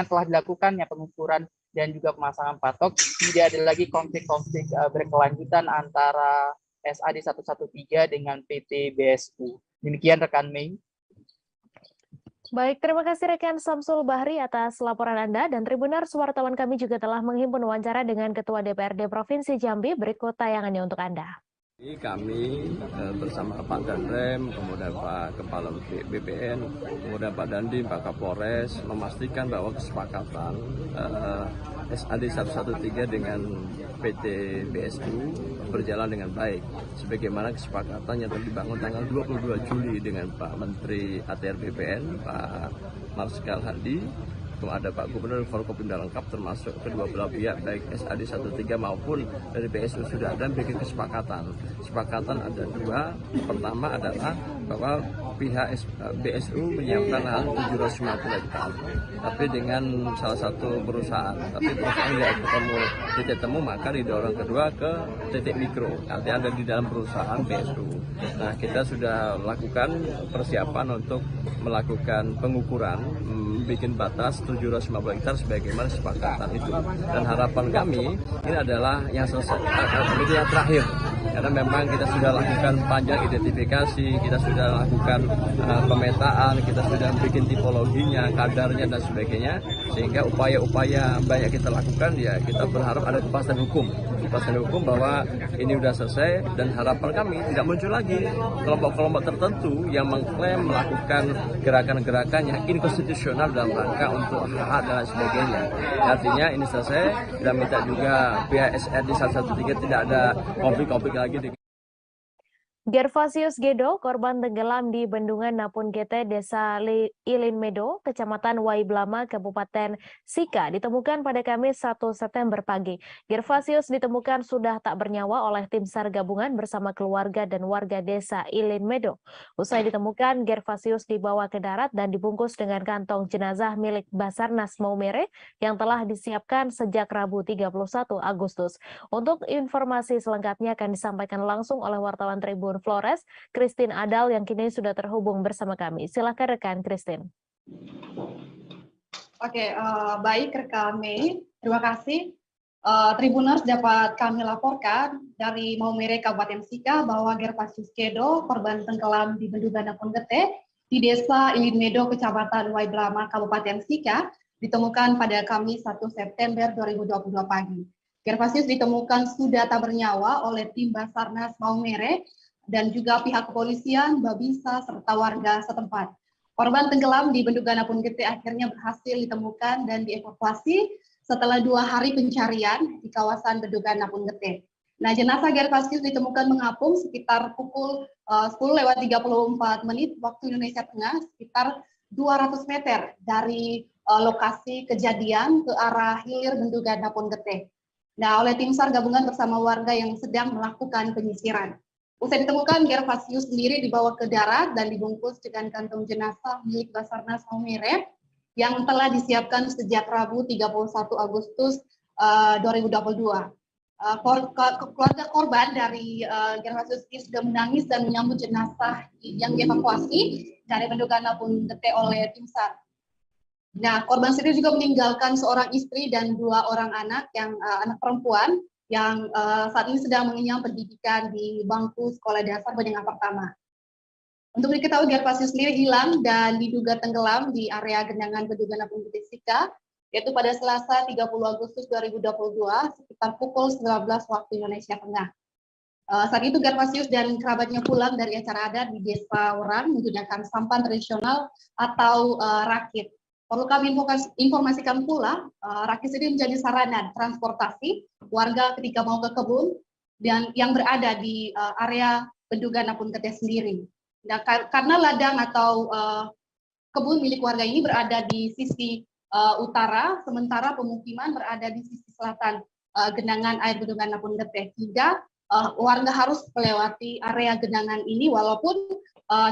telah dilakukannya pengukuran dan juga pemasangan patok, tidak ada lagi konflik-konflik berkelanjutan antara SAD 113 dengan PT BSU. Demikian rekan Mei. Baik, terima kasih rekan Samsul Bahri atas laporan Anda, dan Tribuners, wartawan kami juga telah menghimpun wawancara dengan Ketua DPRD Provinsi Jambi. Berikut tayangannya untuk Anda. Kami bersama Pak Danrem, kemudian Pak Kepala BPN, kemudian Pak Dandim, Pak Kapolres memastikan bahwa kesepakatan SAD 113 dengan PT BSU berjalan dengan baik. Sebagaimana kesepakatan yang telah dibangun tanggal 22 Juli dengan Pak Menteri ATR BPN, Pak Marsikal Hadi, ada Pak Gubernur, Forkopimda lengkap termasuk kedua belah pihak baik SAD 13 maupun dari BSU sudah ada bikin kesepakatan. Kesepakatan ada dua. Pertama adalah bahwa pihak BSU menyiapkan lahan 750 hektar, tapi dengan salah satu perusahaan. Tapi perusahaan tidak ketemu titik temu, maka didorong kedua ke titik mikro. Artinya ada di dalam perusahaan BSU. Nah, kita sudah lakukan persiapan untuk melakukan pengukuran, bikin batas 750 hektar sebagaimana kesepakatan itu. Dan harapan kami ini adalah yang selesai, yang terakhir. Karena memang kita sudah lakukan panjang identifikasi, kita sudah lakukan pemetaan, kita sudah bikin tipologinya, kadarnya dan sebagainya, sehingga upaya-upaya banyak kita lakukan, ya kita berharap ada kepastian hukum bahwa ini sudah selesai, dan harapan kami tidak muncul lagi kelompok-kelompok tertentu yang mengklaim melakukan gerakan-gerakan yang inkonstitusional dalam rangka untuk hak dan sebagainya. Artinya ini selesai, dan minta juga pihak SRD 113 tidak ada konflik-konflik lagi. Gervasius Gedo, korban tenggelam di Bendungan Napun GT, Desa Ilin Medo, Kecamatan Waiblama, Kabupaten Sika, ditemukan pada Kamis 1 September pagi. Gervasius ditemukan sudah tak bernyawa oleh tim SAR gabungan bersama keluarga dan warga Desa Ilin Medo. Usai ditemukan, Gervasius dibawa ke darat dan dibungkus dengan kantong jenazah milik Basarnas Maumere yang telah disiapkan sejak Rabu 31 Agustus. Untuk informasi selengkapnya akan disampaikan langsung oleh wartawan Tribun Flores, Christine Adal, yang kini sudah terhubung bersama kami. Silakan rekan Christine. Oke, baik rekan Mei, terima kasih. Tribuners, dapat kami laporkan dari Maumere Kabupaten Sika bahwa Gervasius Gedo, korban tenggelam di Bendungan Napun Gete di Desa Ilin Medo, Kecamatan Waiblama, Kabupaten Sika, ditemukan pada Kamis 1 September 2022 pagi. Gervasius ditemukan sudah tak bernyawa oleh tim Basarnas Maumere dan juga pihak kepolisian, Babinsa, serta warga setempat. Korban tenggelam di Bendungan Napun Gete akhirnya berhasil ditemukan dan dievakuasi setelah 2 hari pencarian di kawasan Bendungan Napun Gete. Nah, jenazah Gervasius ditemukan mengapung sekitar pukul 10:34 waktu Indonesia Tengah, sekitar 200 meter dari lokasi kejadian ke arah hilir Bendungan Napun Gete. Nah, oleh tim SAR gabungan bersama warga yang sedang melakukan penyisiran. Usai ditemukan, Gervasius sendiri dibawa ke darat dan dibungkus dengan kantong jenazah milik Basarnas Maumere yang telah disiapkan sejak Rabu 31 Agustus 2022. Keluarga korban dari Gervasius ini sudah menangis dan menyambut jenazah yang dievakuasi dari Bendungan Napun Gete oleh tim SAR. Nah, korban sendiri juga meninggalkan seorang istri dan 2 orang anak anak perempuan yang saat ini sedang mengenyam pendidikan di bangku sekolah dasar menengah pertama. Untuk diketahui, Gervasius sendiri hilang dan diduga tenggelam di area genangan Bendungan Napun Gete Sika, yaitu pada Selasa 30 Agustus 2022 sekitar pukul 19 waktu Indonesia Tengah. Saat itu Gervasius dan kerabatnya pulang dari acara adat di Desa Orang menggunakan sampan tradisional atau rakit. Perlu kami informasikan pula, rakit ini menjadi sarana transportasi warga ketika mau ke kebun dan yang berada di area Bendungan Napun Gete sendiri. Nah, karena ladang atau kebun milik warga ini berada di sisi utara, sementara pemukiman berada di sisi selatan genangan air Bendungan Napun Gete, sehingga warga harus melewati area genangan ini walaupun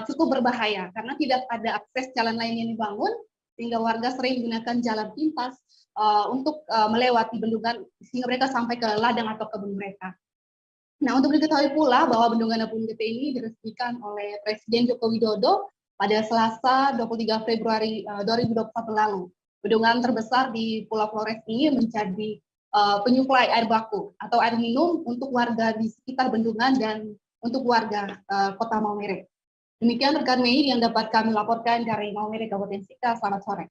cukup berbahaya karena tidak ada akses jalan lain yang dibangun, sehingga warga sering menggunakan jalan pintas untuk melewati bendungan sehingga mereka sampai ke ladang atau kebun mereka. Nah, untuk diketahui pula bahwa Bendungan Apung Gede ini diresmikan oleh Presiden Joko Widodo pada Selasa 23 Februari 2021 lalu. Bendungan terbesar di Pulau Flores ini menjadi penyuplai air baku atau air minum untuk warga di sekitar bendungan dan untuk warga Kota Maumere. Demikian rekan Mei yang dapat kami laporkan dari Maumere, Kabupaten Sika. Selamat sore.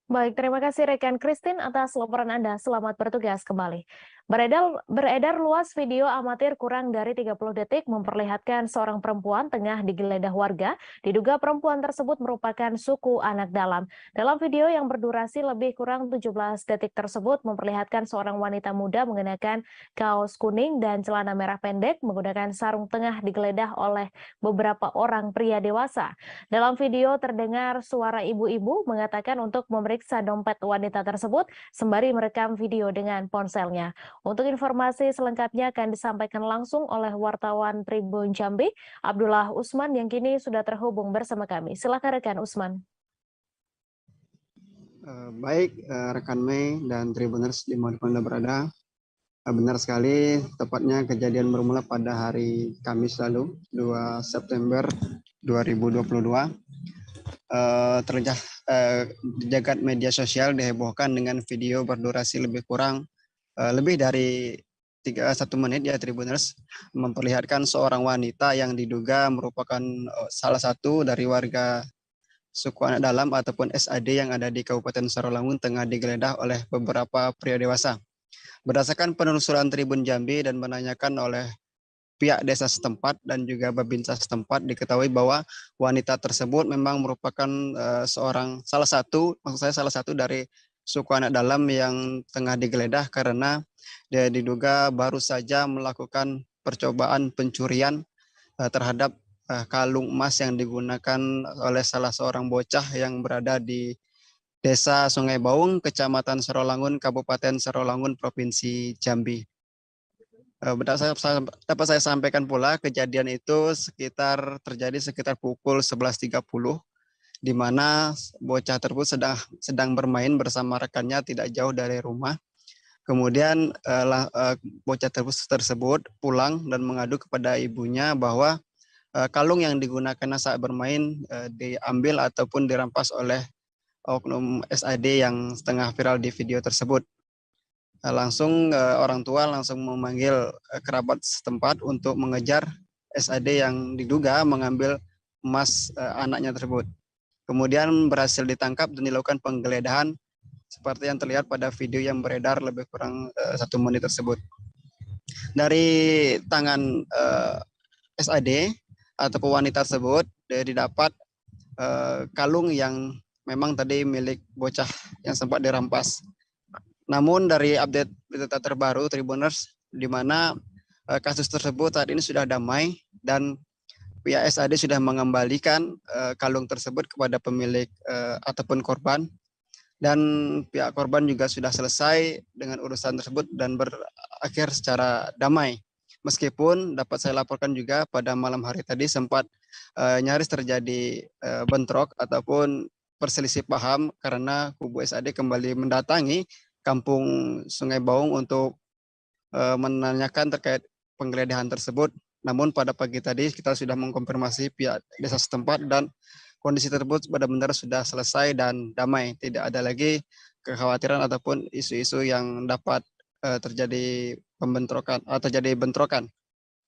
Baik, terima kasih rekan Christine atas laporan Anda. Selamat bertugas kembali. Beredar luas video amatir kurang dari 30 detik memperlihatkan seorang perempuan tengah digeledah warga. Diduga perempuan tersebut merupakan suku anak dalam. Dalam video yang berdurasi lebih kurang 17 detik tersebut memperlihatkan seorang wanita muda mengenakan kaos kuning dan celana merah pendek menggunakan sarung tengah digeledah oleh beberapa orang pria dewasa. Dalam video terdengar suara ibu-ibu mengatakan untuk memeriksa dompet wanita tersebut sembari merekam video dengan ponselnya. Untuk informasi selengkapnya akan disampaikan langsung oleh wartawan Tribun Jambi, Abdullah Usman yang kini sudah terhubung bersama kami. Silakan rekan Usman. Baik, rekan Mei dan Tribuners dimanapun Anda berada. Benar sekali, tepatnya kejadian bermula pada hari Kamis lalu, 2 September 2022. Jagat media sosial dihebohkan dengan video berdurasi lebih dari 1 menit ya Tribuners, memperlihatkan seorang wanita yang diduga merupakan salah satu dari warga suku anak dalam ataupun SAD yang ada di Kabupaten Sarawangun tengah digeledah oleh beberapa pria dewasa. Berdasarkan penelusuran Tribun Jambi dan menanyakan oleh pihak desa setempat dan juga Babinsa setempat, diketahui bahwa wanita tersebut memang merupakan salah satu dari suku anak dalam yang tengah digeledah karena dia diduga baru saja melakukan percobaan pencurian terhadap kalung emas yang digunakan oleh salah seorang bocah yang berada di Desa Sungai Baung, Kecamatan Sarawangun, Kabupaten Sarawangun, Provinsi Jambi. Dapat saya sampaikan pula kejadian itu terjadi sekitar pukul 11.30, di mana bocah tersebut sedang bermain bersama rekannya tidak jauh dari rumah. Kemudian bocah tersebut pulang dan mengadu kepada ibunya bahwa kalung yang digunakan saat bermain diambil ataupun dirampas oleh oknum SAD yang setengah viral di video tersebut. Orang tua langsung memanggil kerabat setempat untuk mengejar SAD yang diduga mengambil emas anaknya tersebut. Kemudian berhasil ditangkap dan dilakukan penggeledahan seperti yang terlihat pada video yang beredar lebih kurang 1 menit tersebut. Dari tangan SAD atau wanita tersebut didapat kalung yang memang tadi milik bocah yang sempat dirampas. Namun dari update berita terbaru Tribuners, di mana kasus tersebut saat ini sudah damai dan pihak SAD sudah mengembalikan kalung tersebut kepada pemilik ataupun korban, dan pihak korban juga sudah selesai dengan urusan tersebut dan berakhir secara damai. Meskipun dapat saya laporkan juga pada malam hari tadi sempat nyaris terjadi bentrok ataupun perselisih paham karena kubu SAD kembali mendatangi Kampung Sungai Baung untuk menanyakan terkait penggeledahan tersebut. Namun pada pagi tadi kita sudah mengkonfirmasi pihak desa setempat dan kondisi tersebut benar-benar sudah selesai dan damai. Tidak ada lagi kekhawatiran ataupun isu-isu yang dapat terjadi bentrokan.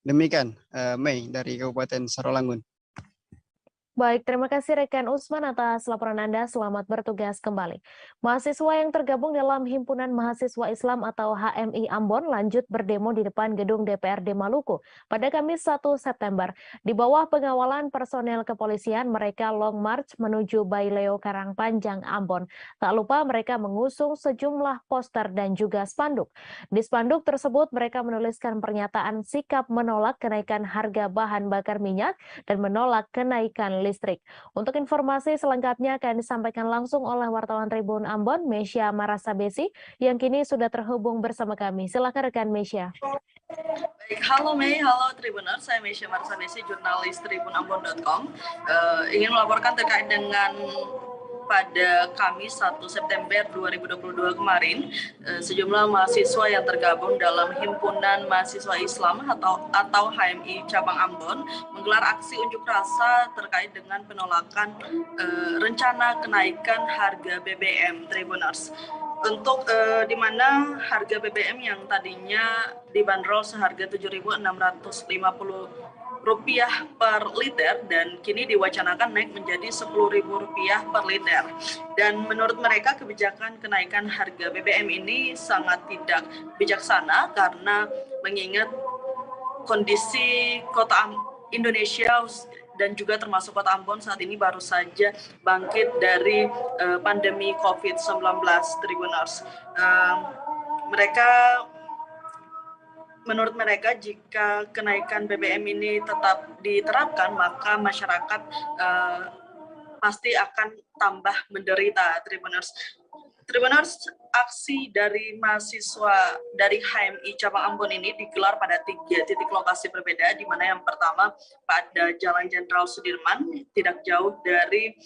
Demikian Mei dari Kabupaten Sarawangun. Baik, terima kasih rekan Usman atas laporan Anda. Selamat bertugas kembali. Mahasiswa yang tergabung dalam Himpunan Mahasiswa Islam atau HMI Ambon lanjut berdemo di depan gedung DPRD Maluku pada Kamis 1 September. Di bawah pengawalan personel kepolisian, mereka long march menuju Baileo Karangpanjang, Ambon. Tak lupa mereka mengusung sejumlah poster dan juga spanduk. Di spanduk tersebut mereka menuliskan pernyataan sikap menolak kenaikan harga bahan bakar minyak dan menolak kenaikan listrik. Untuk informasi selengkapnya akan disampaikan langsung oleh wartawan Tribun Ambon, Mesya Marasabesi, yang kini sudah terhubung bersama kami. Silakan rekan Mesya. Baik, halo Mei, halo Tribuners, saya Mesya Marasabesi, jurnalis tribunambon.com. Ingin melaporkan terkait dengan pada Kamis 1 September 2022 kemarin, sejumlah mahasiswa yang tergabung dalam Himpunan Mahasiswa Islam atau HMI Cabang Ambon menggelar aksi unjuk rasa terkait dengan penolakan rencana kenaikan harga BBM, Tribuners. Untuk di mana harga BBM yang tadinya dibanderol seharga Rp7.650 per liter dan kini diwacanakan naik menjadi Rp10.000 per liter. Dan menurut mereka kebijakan kenaikan harga BBM ini sangat tidak bijaksana karena mengingat kondisi kota Indonesia dan juga termasuk kota Ambon saat ini baru saja bangkit dari pandemi COVID-19, Tribuners. Menurut mereka, jika kenaikan BBM ini tetap diterapkan, maka masyarakat pasti akan tambah menderita, Tribuners. Tribuners, aksi dari mahasiswa dari HMI Cabang Ambon ini digelar pada 3 titik lokasi berbeda, di mana yang pertama pada Jalan Jenderal Sudirman, tidak jauh dari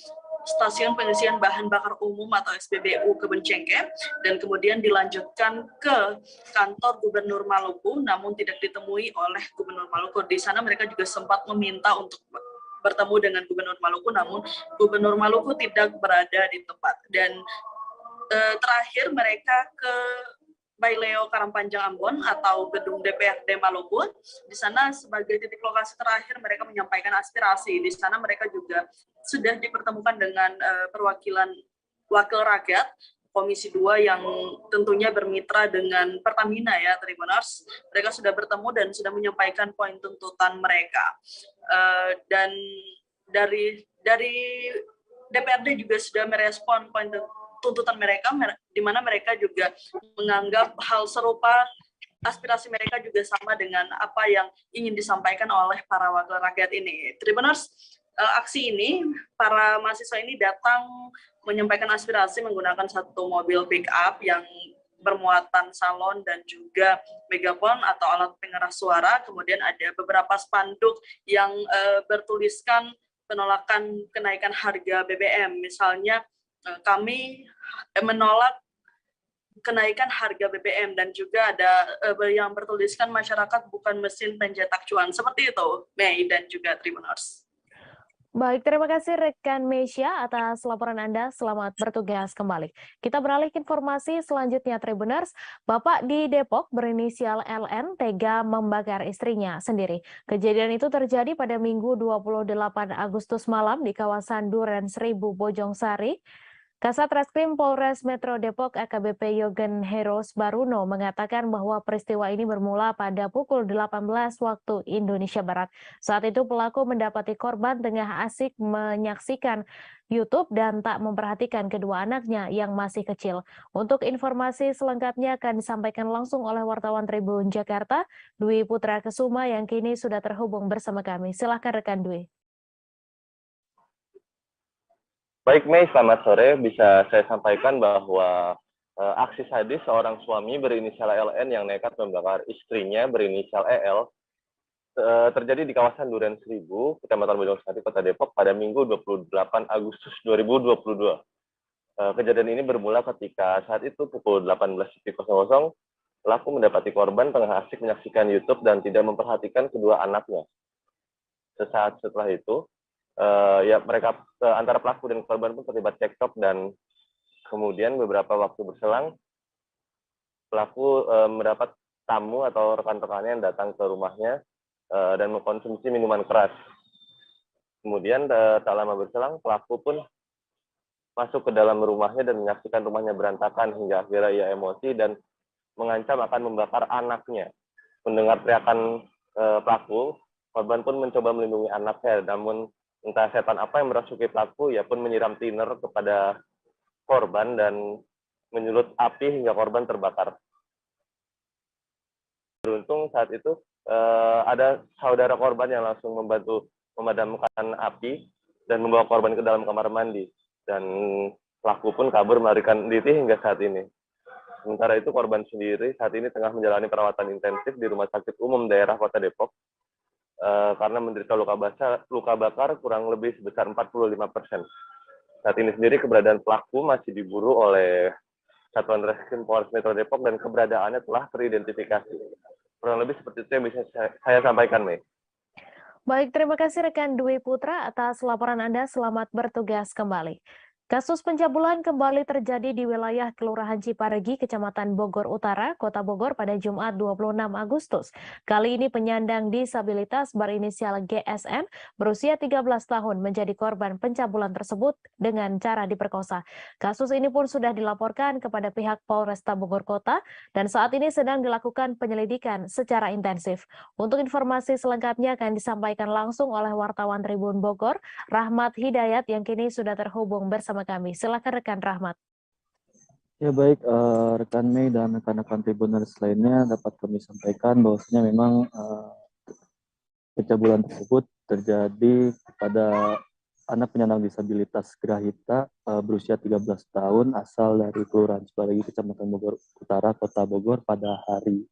Stasiun Pengisian Bahan Bakar Umum atau SPBU Kebencengke, dan kemudian dilanjutkan ke kantor Gubernur Maluku, namun tidak ditemui oleh Gubernur Maluku. Di sana mereka juga sempat meminta untuk bertemu dengan Gubernur Maluku, namun Gubernur Maluku tidak berada di tempat. Dan terakhir mereka ke Baileo Karangpanjang Ambon atau gedung DPRD Maluku. Di sana sebagai titik lokasi terakhir mereka menyampaikan aspirasi. Di sana mereka juga sudah dipertemukan dengan perwakilan wakil rakyat Komisi 2 yang tentunya bermitra dengan Pertamina ya, Tribuners. Mereka sudah bertemu dan sudah menyampaikan poin tuntutan mereka. Dan dari DPRD juga sudah merespon poin tuntutan mereka, di mana mereka juga menganggap hal serupa, aspirasi mereka juga sama dengan apa yang ingin disampaikan oleh para wakil rakyat ini. Tribuners, aksi ini, para mahasiswa ini datang menyampaikan aspirasi menggunakan satu mobil pick up yang bermuatan salon dan juga megafon atau alat pengeras suara. Kemudian ada beberapa spanduk yang bertuliskan penolakan kenaikan harga BBM. Misalnya, kami menolak kenaikan harga BBM, dan juga ada yang bertuliskan masyarakat bukan mesin pencetak cuan. Seperti itu, Mei dan juga Tribuners. Baik, terima kasih rekan Meisya atas laporan Anda. Selamat bertugas kembali. Kita beralih ke informasi selanjutnya, Tribuners. Bapak di Depok berinisial LN tega membakar istrinya sendiri. Kejadian itu terjadi pada Minggu 28 Agustus malam di kawasan Duren Seribu, Bojongsari. Kasat Reskrim Polres Metro Depok AKBP Yogen Heros Baruno mengatakan bahwa peristiwa ini bermula pada pukul 18 waktu Indonesia Barat. Saat itu pelaku mendapati korban tengah asik menyaksikan YouTube dan tak memperhatikan kedua anaknya yang masih kecil. Untuk informasi selengkapnya akan disampaikan langsung oleh wartawan Tribun Jakarta, Dwi Putra Kesuma yang kini sudah terhubung bersama kami. Silakan rekan Dwi. Baik, Mei, selamat sore. Bisa saya sampaikan bahwa aksi sadis seorang suami berinisial LN yang nekat membakar istrinya berinisial EL terjadi di kawasan Duren Seribu, Kecamatan Bojongsari, Kota Depok pada Minggu 28 Agustus 2022. Kejadian ini bermula ketika saat itu pukul 18.00 pelaku mendapati korban tengah asik menyaksikan YouTube dan tidak memperhatikan kedua anaknya. Sesaat setelah itu, mereka antara pelaku dan korban pun terlibat cekcok, dan kemudian beberapa waktu berselang pelaku mendapat tamu atau rekan-rekannya yang datang ke rumahnya dan mengkonsumsi minuman keras. Kemudian tak lama berselang pelaku pun masuk ke dalam rumahnya dan menyaksikan rumahnya berantakan hingga akhirnya ia emosi dan mengancam akan membakar anaknya. Mendengar teriakan pelaku, korban pun mencoba melindungi anaknya, namun entah setan apa yang merasuki pelaku, ia pun menyiram thinner kepada korban dan menyulut api hingga korban terbakar. Beruntung saat itu ada saudara korban yang langsung membantu memadamkan api dan membawa korban ke dalam kamar mandi. Dan pelaku pun kabur melarikan diri hingga saat ini. Sementara itu korban sendiri saat ini tengah menjalani perawatan intensif di Rumah Sakit Umum Daerah Kota Depok karena menderita luka bakar kurang lebih sebesar 45%. Saat ini sendiri keberadaan pelaku masih diburu oleh Satuan Reskrim Polres Metro Depok dan keberadaannya telah teridentifikasi. Kurang lebih seperti itu yang bisa saya sampaikan, Mei. Baik, terima kasih rekan Dwi Putra atas laporan Anda. Selamat bertugas kembali. Kasus pencabulan kembali terjadi di wilayah Kelurahan Ciparegi, Kecamatan Bogor Utara, Kota Bogor pada Jumat 26 Agustus. Kali ini penyandang disabilitas berinisial GSN berusia 13 tahun menjadi korban pencabulan tersebut dengan cara diperkosa. Kasus ini pun sudah dilaporkan kepada pihak Polresta Bogor Kota dan saat ini sedang dilakukan penyelidikan secara intensif. Untuk informasi selengkapnya akan disampaikan langsung oleh wartawan Tribun Bogor, Rahmat Hidayat yang kini sudah terhubung bersama kami. Silakan rekan Rahmat. Ya baik, rekan Mei dan rekan-rekan Tribuners lainnya dapat kami sampaikan bahwasanya memang pencabulan tersebut terjadi kepada anak penyandang disabilitas Grahita berusia 13 tahun asal dari Kelurahan Ciparegi, Kecamatan Bogor Utara, Kota Bogor pada hari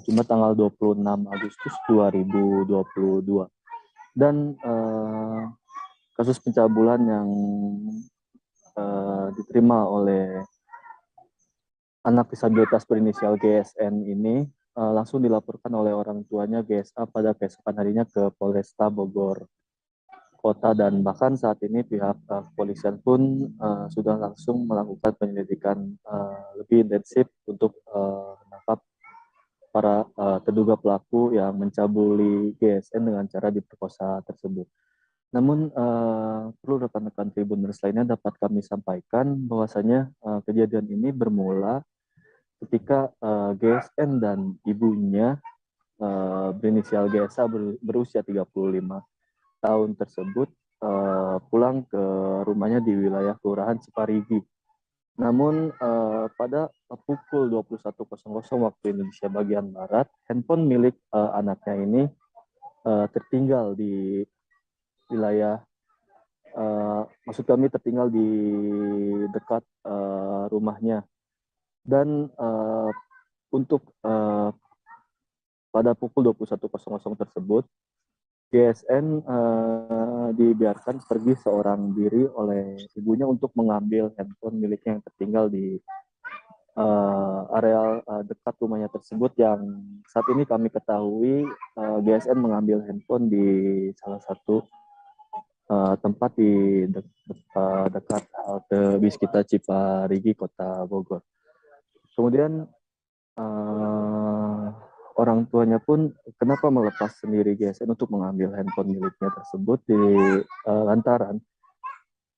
Jumat tanggal 26 Agustus 2022. Dan kasus pencabulan yang diterima oleh anak disabilitas berinisial GSN ini langsung dilaporkan oleh orang tuanya GSA pada keesokan harinya ke Polresta Bogor Kota, dan bahkan saat ini pihak kepolisian pun sudah langsung melakukan penyelidikan lebih intensif untuk menangkap para terduga pelaku yang mencabuli GSN dengan cara diperkosa tersebut. Namun perlu rekan-rekan Tribuners lainnya dapat kami sampaikan bahwasanya kejadian ini bermula ketika GSN dan ibunya berinisial GSA berusia 35 tahun tersebut pulang ke rumahnya di wilayah Kelurahan Ciparigi. Namun pada pukul 21.00 waktu Indonesia bagian Barat, handphone milik anaknya ini tertinggal di wilayah, maksud kami tertinggal di dekat rumahnya. Dan untuk pada pukul 21.00 tersebut, GSN dibiarkan pergi seorang diri oleh ibunya untuk mengambil handphone miliknya yang tertinggal di areal dekat rumahnya tersebut, yang saat ini kami ketahui GSN mengambil handphone di salah satu tempat di dekat halte bis kita Ciparigi, Kota Bogor. Kemudian orang tuanya pun kenapa melepas sendiri GSN untuk mengambil handphone miliknya tersebut di lantaran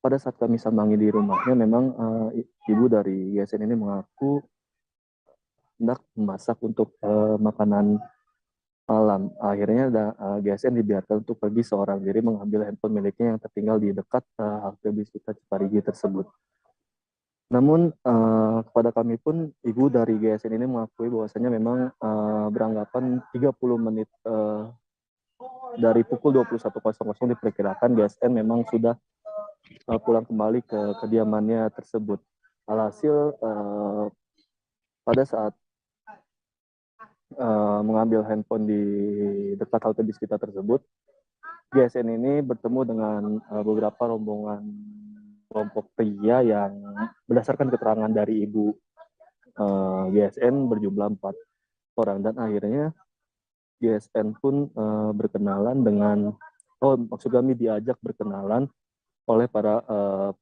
pada saat kami sambangi di rumahnya memang ibu dari GSN ini mengaku hendak memasak untuk makanan malam. Akhirnya GSN dibiarkan untuk pergi seorang diri mengambil handphone miliknya yang tertinggal di dekat halte bis kita Ciparigi tersebut. Namun kepada kami pun ibu dari GSN ini mengakui bahwasanya memang beranggapan 30 menit dari pukul 21.00 diperkirakan GSN memang sudah pulang kembali ke kediamannya tersebut. Alhasil pada saat mengambil handphone di dekat halte bis kita tersebut, GSN ini bertemu dengan beberapa rombongan kelompok pria yang berdasarkan keterangan dari ibu GSN berjumlah 4 orang, dan akhirnya GSN pun berkenalan dengan, maksud kami diajak berkenalan oleh para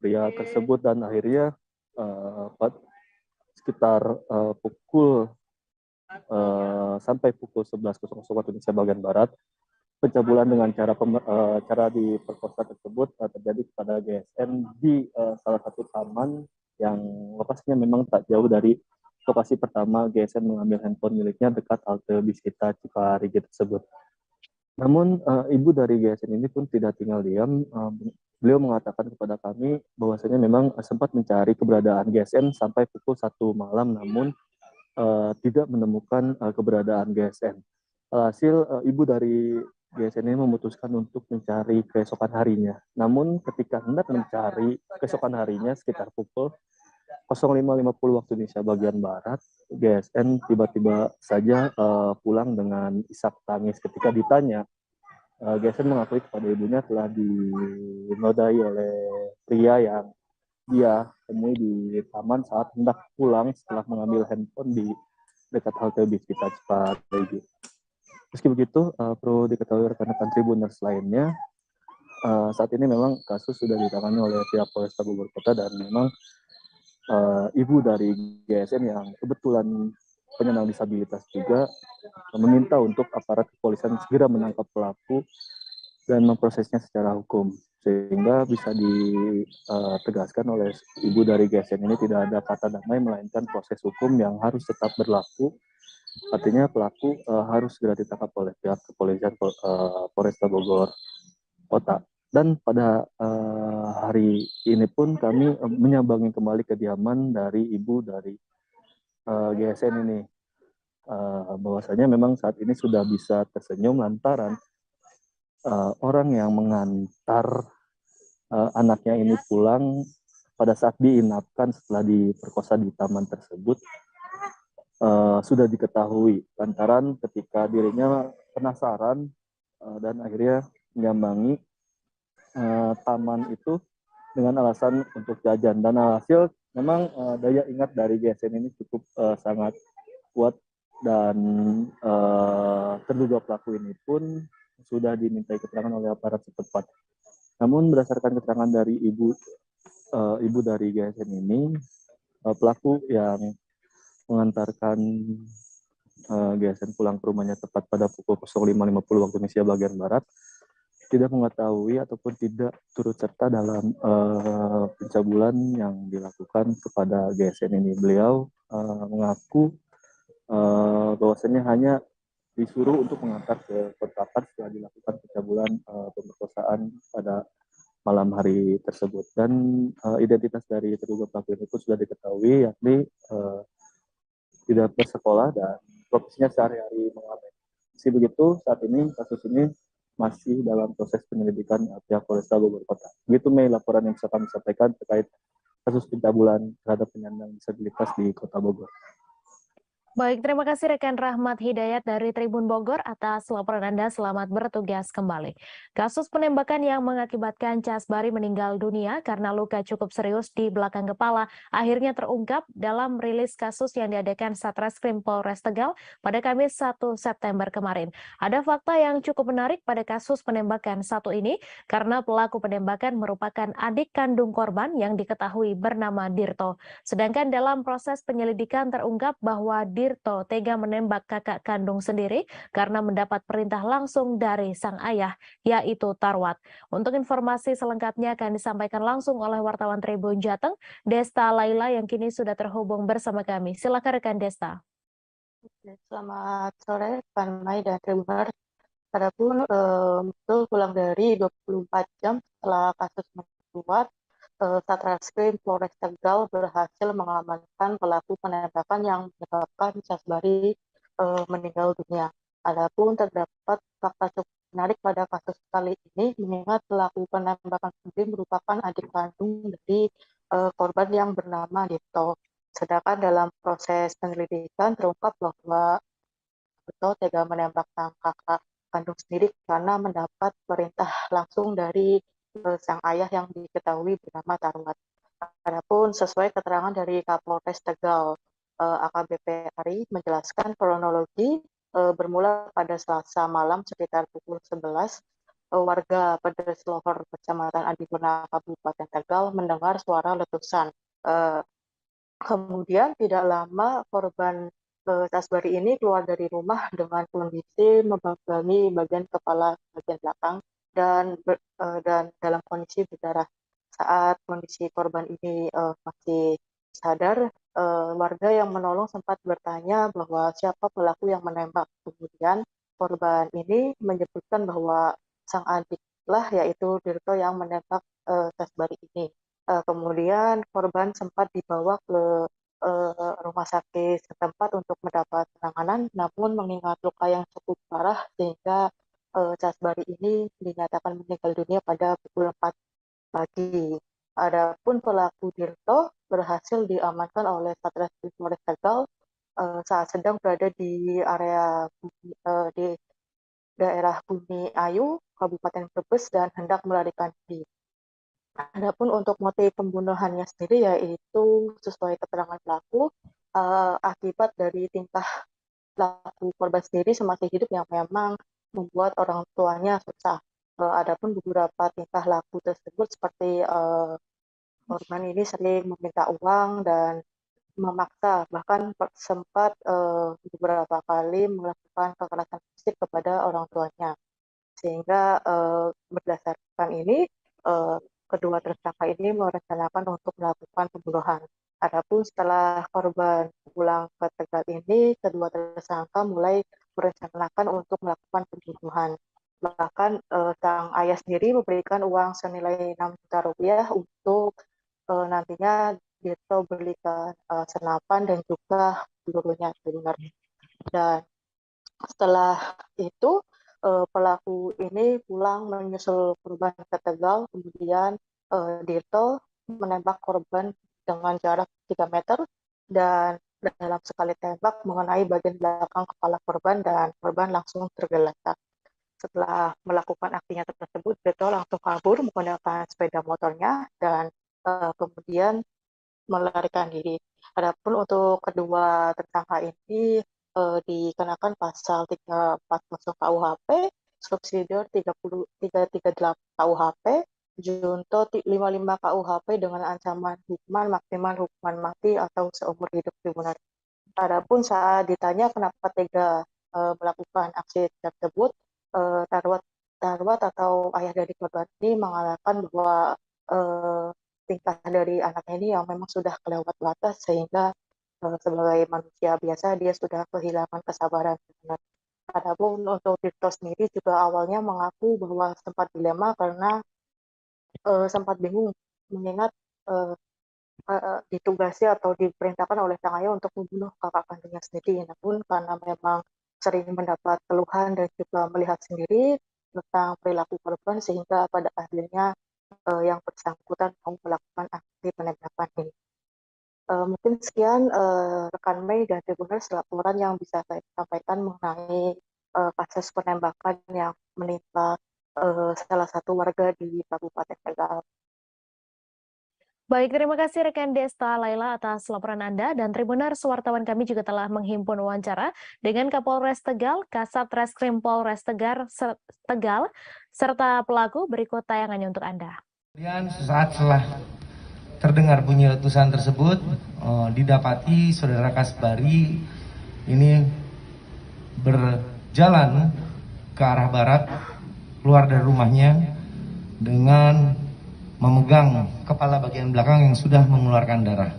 pria tersebut, dan akhirnya sekitar pukul sampai pukul 11.00 waktu Indonesia bagian Barat, pencabulan dengan cara diperkosa tersebut terjadi kepada GSN di salah satu taman yang lokasinya memang tak jauh dari lokasi pertama GSN mengambil handphone miliknya dekat halte bis kita Ciparigi tersebut. Namun ibu dari GSN ini pun tidak tinggal diam. Beliau mengatakan kepada kami bahwasanya memang sempat mencari keberadaan GSN sampai pukul 1 malam, namun tidak menemukan keberadaan GSN. Hasil ibu dari GSN ini memutuskan untuk mencari keesokan harinya. Namun ketika hendak mencari keesokan harinya sekitar pukul 05.50 waktu Indonesia bagian Barat, GSN tiba-tiba saja pulang dengan isak tangis ketika ditanya GSN mengakui kepada ibunya telah dinodai oleh pria yang dia temui di taman saat hendak pulang setelah mengambil handphone di dekat halte bis kita Cepat Legi. Meski begitu, perlu diketahui rekan-rekan Tribuners lainnya, saat ini memang kasus sudah ditangani oleh pihak Polresta Bogor Kota dan memang ibu dari GSN yang kebetulan penyandang disabilitas juga meminta untuk aparat kepolisian segera menangkap pelaku dan memprosesnya secara hukum, sehingga bisa ditegaskan oleh ibu dari GSN ini tidak ada kata damai melainkan proses hukum yang harus tetap berlaku. Artinya pelaku harus segera ditangkap oleh pihak kepolisian Polresta Bogor Kota. Dan pada hari ini pun kami menyambangi kembali kediaman dari ibu dari GSN ini. Bahwasanya memang saat ini sudah bisa tersenyum lantaran orang yang mengantar anaknya ini pulang pada saat diinapkan setelah diperkosa di taman tersebut sudah diketahui lantaran ketika dirinya penasaran dan akhirnya menyambangi taman itu dengan alasan untuk jajan, dan alhasil memang daya ingat dari GSN ini cukup sangat kuat dan terduga pelaku ini pun sudah dimintai keterangan oleh aparat setempat. Namun berdasarkan keterangan dari ibu dari GSN ini, pelaku yang mengantarkan GSN pulang ke rumahnya tepat pada pukul 05.50 waktu Indonesia bagian Barat tidak mengetahui ataupun tidak turut serta dalam pencabulan yang dilakukan kepada GSN ini. Beliau mengaku bahwasannya hanya disuruh untuk mengantar ke kontrakan setelah dilakukan pencabulan pemerkosaan pada malam hari tersebut. Dan identitas dari terduga pelaku ini pun sudah diketahui, yakni tidak bersekolah dan profesinya sehari-hari mengamen. Meski begitu, saat ini kasus ini masih dalam proses penyelidikan pihak Polresta Bogor Kota. Begitu Mei laporan yang bisa kami sampaikan terkait kasus pencabulan terhadap penyandang disabilitas di Kota Bogor. Baik, terima kasih rekan Rahmat Hidayat dari Tribun Bogor atas laporan Anda. Selamat bertugas kembali. Kasus penembakan yang mengakibatkan Casbari meninggal dunia karena luka cukup serius di belakang kepala akhirnya terungkap dalam rilis kasus yang diadakan Satreskrim Polres Tegal pada Kamis 1 September kemarin. Ada fakta yang cukup menarik pada kasus penembakan satu ini karena pelaku penembakan merupakan adik kandung korban yang diketahui bernama Dirto. Sedangkan dalam proses penyelidikan terungkap bahwa Dirto tega menembak kakak kandung sendiri karena mendapat perintah langsung dari sang ayah, yaitu Tarwat. Untuk informasi selengkapnya akan disampaikan langsung oleh wartawan Tribun Jateng, Desta Laila yang kini sudah terhubung bersama kami. Silakan rekan Desta. Selamat sore, Pan Mai dan Tribuners. Adapun betul pulang dari 24 jam setelah kasus mencuat, Satreskrim Polres Tegal berhasil mengamankan pelaku penembakan yang menyebabkan Casbari meninggal dunia. Adapun terdapat fakta cukup menarik pada kasus kali ini, mengingat pelaku penembakan sendiri merupakan adik kandung dari korban yang bernama Dirto. Sedangkan dalam proses penyelidikan terungkap bahwa Dirto tega menembak sang kakak kandung sendiri karena mendapat perintah langsung dari sang ayah yang diketahui bernama Tarwat. Adapun sesuai keterangan dari Kapolres Tegal, AKBP Ari menjelaskan kronologi bermula pada Selasa malam sekitar pukul 11, warga Pedes Lohor, Kecamatan Adiguna, Kabupaten Tegal mendengar suara letusan. Kemudian tidak lama korban Casbari ini keluar dari rumah dengan kondisi memegangi bagian kepala bagian belakang dan dalam kondisi berdarah. Saat kondisi korban ini masih sadar, warga yang menolong sempat bertanya bahwa siapa pelaku yang menembak. Kemudian korban ini menyebutkan bahwa sang adiklah, yaitu Dirto, yang menembak Casbari ini. Kemudian korban sempat dibawa ke rumah sakit setempat untuk mendapat penanganan, namun mengingat luka yang cukup parah sehingga Casbari ini dinyatakan meninggal dunia pada pukul 4 pagi. Adapun pelaku Dirto berhasil diamankan oleh Satreskrim Polres Tegal saat sedang berada di area daerah Bumi Ayu, Kabupaten Brebes, dan hendak melarikan diri. Adapun untuk motif pembunuhannya sendiri yaitu sesuai keterangan pelaku akibat dari tingkah laku korban sendiri semasa hidup yang memang membuat orang tuanya susah. Adapun beberapa tingkah laku tersebut seperti korban ini sering meminta uang dan memaksa, bahkan sempat beberapa kali melakukan kekerasan fisik kepada orang tuanya. Sehingga berdasarkan ini kedua tersangka ini merencanakan untuk melakukan pembunuhan. Adapun setelah korban pulang ke Tegal ini, kedua tersangka mulai merencanakan untuk melakukan pembunuhan. Bahkan sang ayah sendiri memberikan uang senilai 6 juta rupiah untuk nantinya Dito belikan senapan dan juga pelurunya. Dan setelah itu pelaku ini pulang menyusul korban ke Tegal, kemudian Dito menembak korban dengan jarak 3 meter dan dalam sekali tembak mengenai bagian belakang kepala korban dan korban langsung tergeletak. Setelah melakukan aksinya tersebut, Dito langsung kabur menggunakan sepeda motornya dan kemudian melarikan diri. Adapun untuk kedua tersangka ini dikenakan pasal 340 KUHP, subsidiar 338 KUHP, junto 55 KUHP dengan ancaman hukuman maksimal hukuman mati atau seumur hidup Tribuners. Adapun saat ditanya kenapa tega melakukan aksi tersebut, Tarwat atau ayah dari korban ini mengatakan bahwa tingkah dari anaknya ini yang memang sudah kelewat batas sehingga sebagai manusia biasa dia sudah kehilangan kesabaran. Adapun untuk Dito sendiri juga awalnya mengaku bahwa sempat dilema karena sempat bingung mengingat ditugasi atau diperintahkan oleh sang ayah untuk membunuh kakak kandungnya sendiri. Namun karena memang sering mendapat keluhan dan juga melihat sendiri tentang perilaku korban sehingga pada akhirnya yang bersangkutan mau melakukan aksi penembakan ini. Mungkin sekian rekan Mei dan Tribuners laporan yang bisa saya sampaikan mengenai kasus penembakan yang menimpa salah satu warga di Kabupaten Tegal. Baik, terima kasih rekan Desta Laila atas laporan Anda, dan Tribuners, wartawan kami juga telah menghimpun wawancara dengan Kapolres Tegal, Kasat Reskrim Polres Tegal, serta pelaku. Berikut tayangannya untuk Anda. Kemudian sesaat setelah terdengar bunyi letusan tersebut, didapati saudara Kasbari ini berjalan ke arah barat, keluar dari rumahnya dengan memegang kepala bagian belakang yang sudah mengeluarkan darah.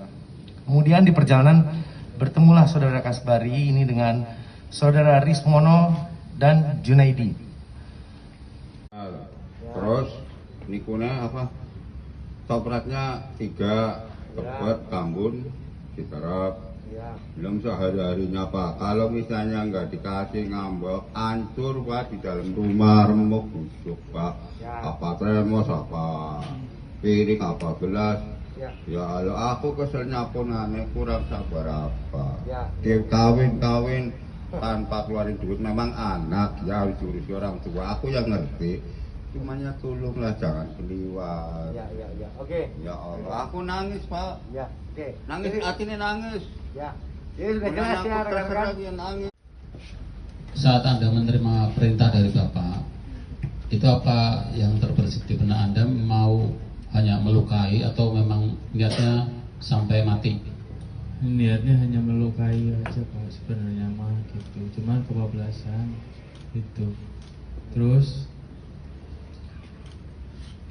Kemudian di perjalanan bertemulah saudara Kasbari ini dengan saudara Rismono dan Junaidi. Terus nikuna apa? Topraknya 3 tebet kambun diterap. Belum sehari-harinya Pak. Kalau misalnya nggak dikasih ngambek, hancur Pak di dalam rumah, remuk busuk Pak. Apa termos, apa piring, apa gelas. Ya kalau aku keselnya pun aneh, kurang sabar apa. Kawin-kawin tanpa keluarin duit, memang anak ya harus diurusi orang tua. Aku yang ngerti. Cumanya tolonglah jangan keliwat. Oke. Ya Allah, aku nangis Pak. Oke. Nangis, hatinya nangis. Ini sudah jelas ya rekan-rekan. Saat Anda menerima perintah dari Bapak, itu apa yang terbersit di benak Anda, mau hanya melukai atau memang niatnya sampai mati? Niatnya hanya melukai aja Pak, sebenarnya mah gitu, cuman kebablasan gitu. Terus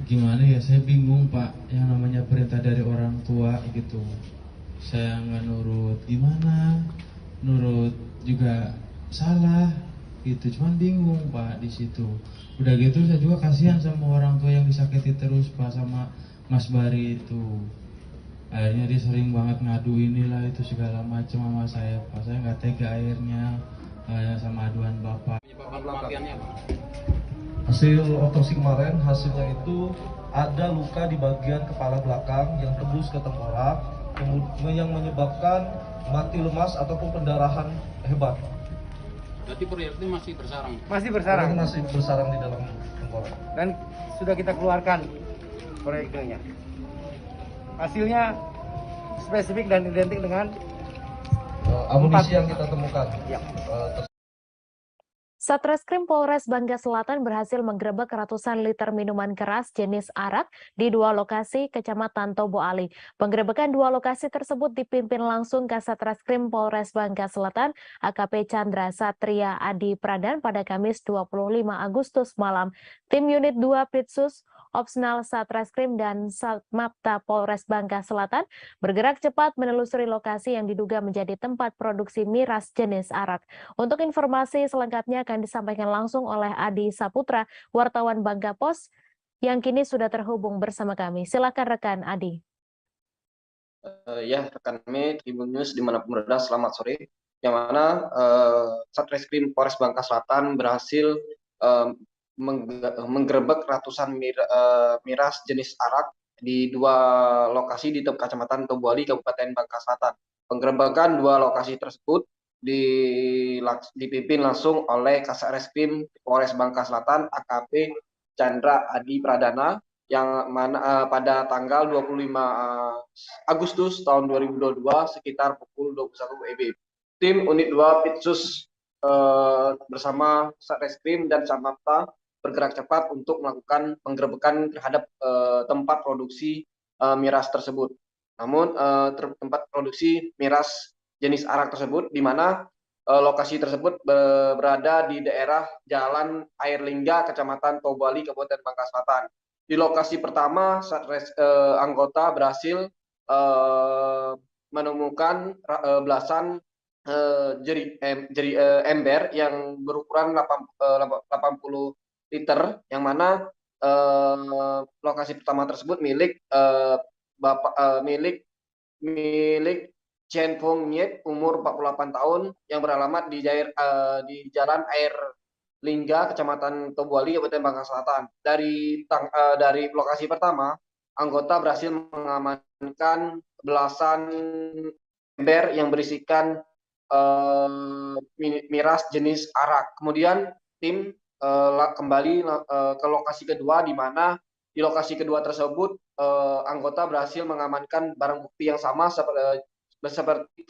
gimana ya, saya bingung Pak, yang namanya perintah dari orang tua gitu, saya nggak nurut, gimana nurut juga salah gitu, cuman bingung Pak di situ. Udah gitu saya juga kasihan sama orang tua yang disakiti terus Pak sama Mas Bari itu. Akhirnya dia sering banget ngadu inilah itu segala macam sama saya Pak. Saya nggak tega akhirnya sama aduan Bapak. Hasil otopsi kemarin, hasilnya itu ada luka di bagian kepala belakang yang tembus ke tengkorak, yang menyebabkan mati lemas ataupun pendarahan hebat. Berarti proyektil masih bersarang? Masih bersarang. Masih bersarang di dalam tengkorak. Dan sudah kita keluarkan proyektilnya. Hasilnya spesifik dan identik dengan amunisi yang kita temukan. Ya. Satreskrim Polres Bangka Selatan berhasil menggerebek ratusan liter minuman keras jenis arak di 2 lokasi Kecamatan Tobo Ali. Penggerebekan 2 lokasi tersebut dipimpin langsung Kasat Reskrim Polres Bangka Selatan AKP Chandra Satria Adi Pradan pada Kamis 25 Agustus malam. Tim Unit 2 Pitsus Opsnal Satreskrim dan Satmapta Polres Bangka Selatan bergerak cepat menelusuri lokasi yang diduga menjadi tempat produksi miras jenis arak. Untuk informasi selengkapnya akan disampaikan langsung oleh Adi Saputra, wartawan Bangka Pos, yang kini sudah terhubung bersama kami. Silakan rekan Adi. Ya, rekan kami Tribun News dimanapun berada, selamat sore. Yang mana Satreskrim Polres Bangka Selatan berhasil menggerebek ratusan miras jenis arak di 2 lokasi di Kecamatan Tobo Ali, Kabupaten Bangka Selatan. Penggerebekan 2 lokasi tersebut dipimpin langsung oleh Kasat Reskrim Polres Bangka Selatan AKP Chandra Adi Pradana yang mana pada tanggal 25 Agustus tahun 2022 sekitar pukul 21 WIB. Tim Unit 2 Pitsus bersama Satreskrim dan Samapta bergerak cepat untuk melakukan penggerebekan terhadap tempat produksi miras tersebut. Namun tempat produksi miras jenis arak tersebut di mana lokasi tersebut berada di daerah Jalan Air Lingga, Kecamatan Tobo Ali, Kabupaten Bangka Selatan. Di lokasi pertama, anggota berhasil menemukan belasan ember yang berukuran 80 liter, yang mana lokasi pertama tersebut milik milik Chen Fong Nyet, umur 48 tahun, yang beralamat di Jalan Air Lingga, Kecamatan Tobo Ali, Kabupaten Bangka Selatan. Dari lokasi pertama, anggota berhasil mengamankan belasan ember yang berisikan miras jenis arak. Kemudian tim kembali ke lokasi kedua, di mana di lokasi kedua tersebut anggota berhasil mengamankan barang bukti yang sama seperti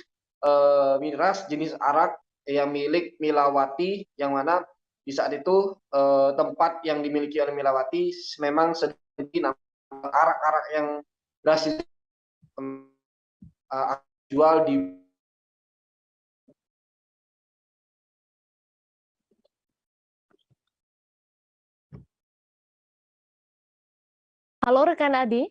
miras jenis arak yang milik Milawati, yang mana di saat itu tempat yang dimiliki oleh Milawati memang sedang arak-arak yang berhasil jual di Halo rekan Adi.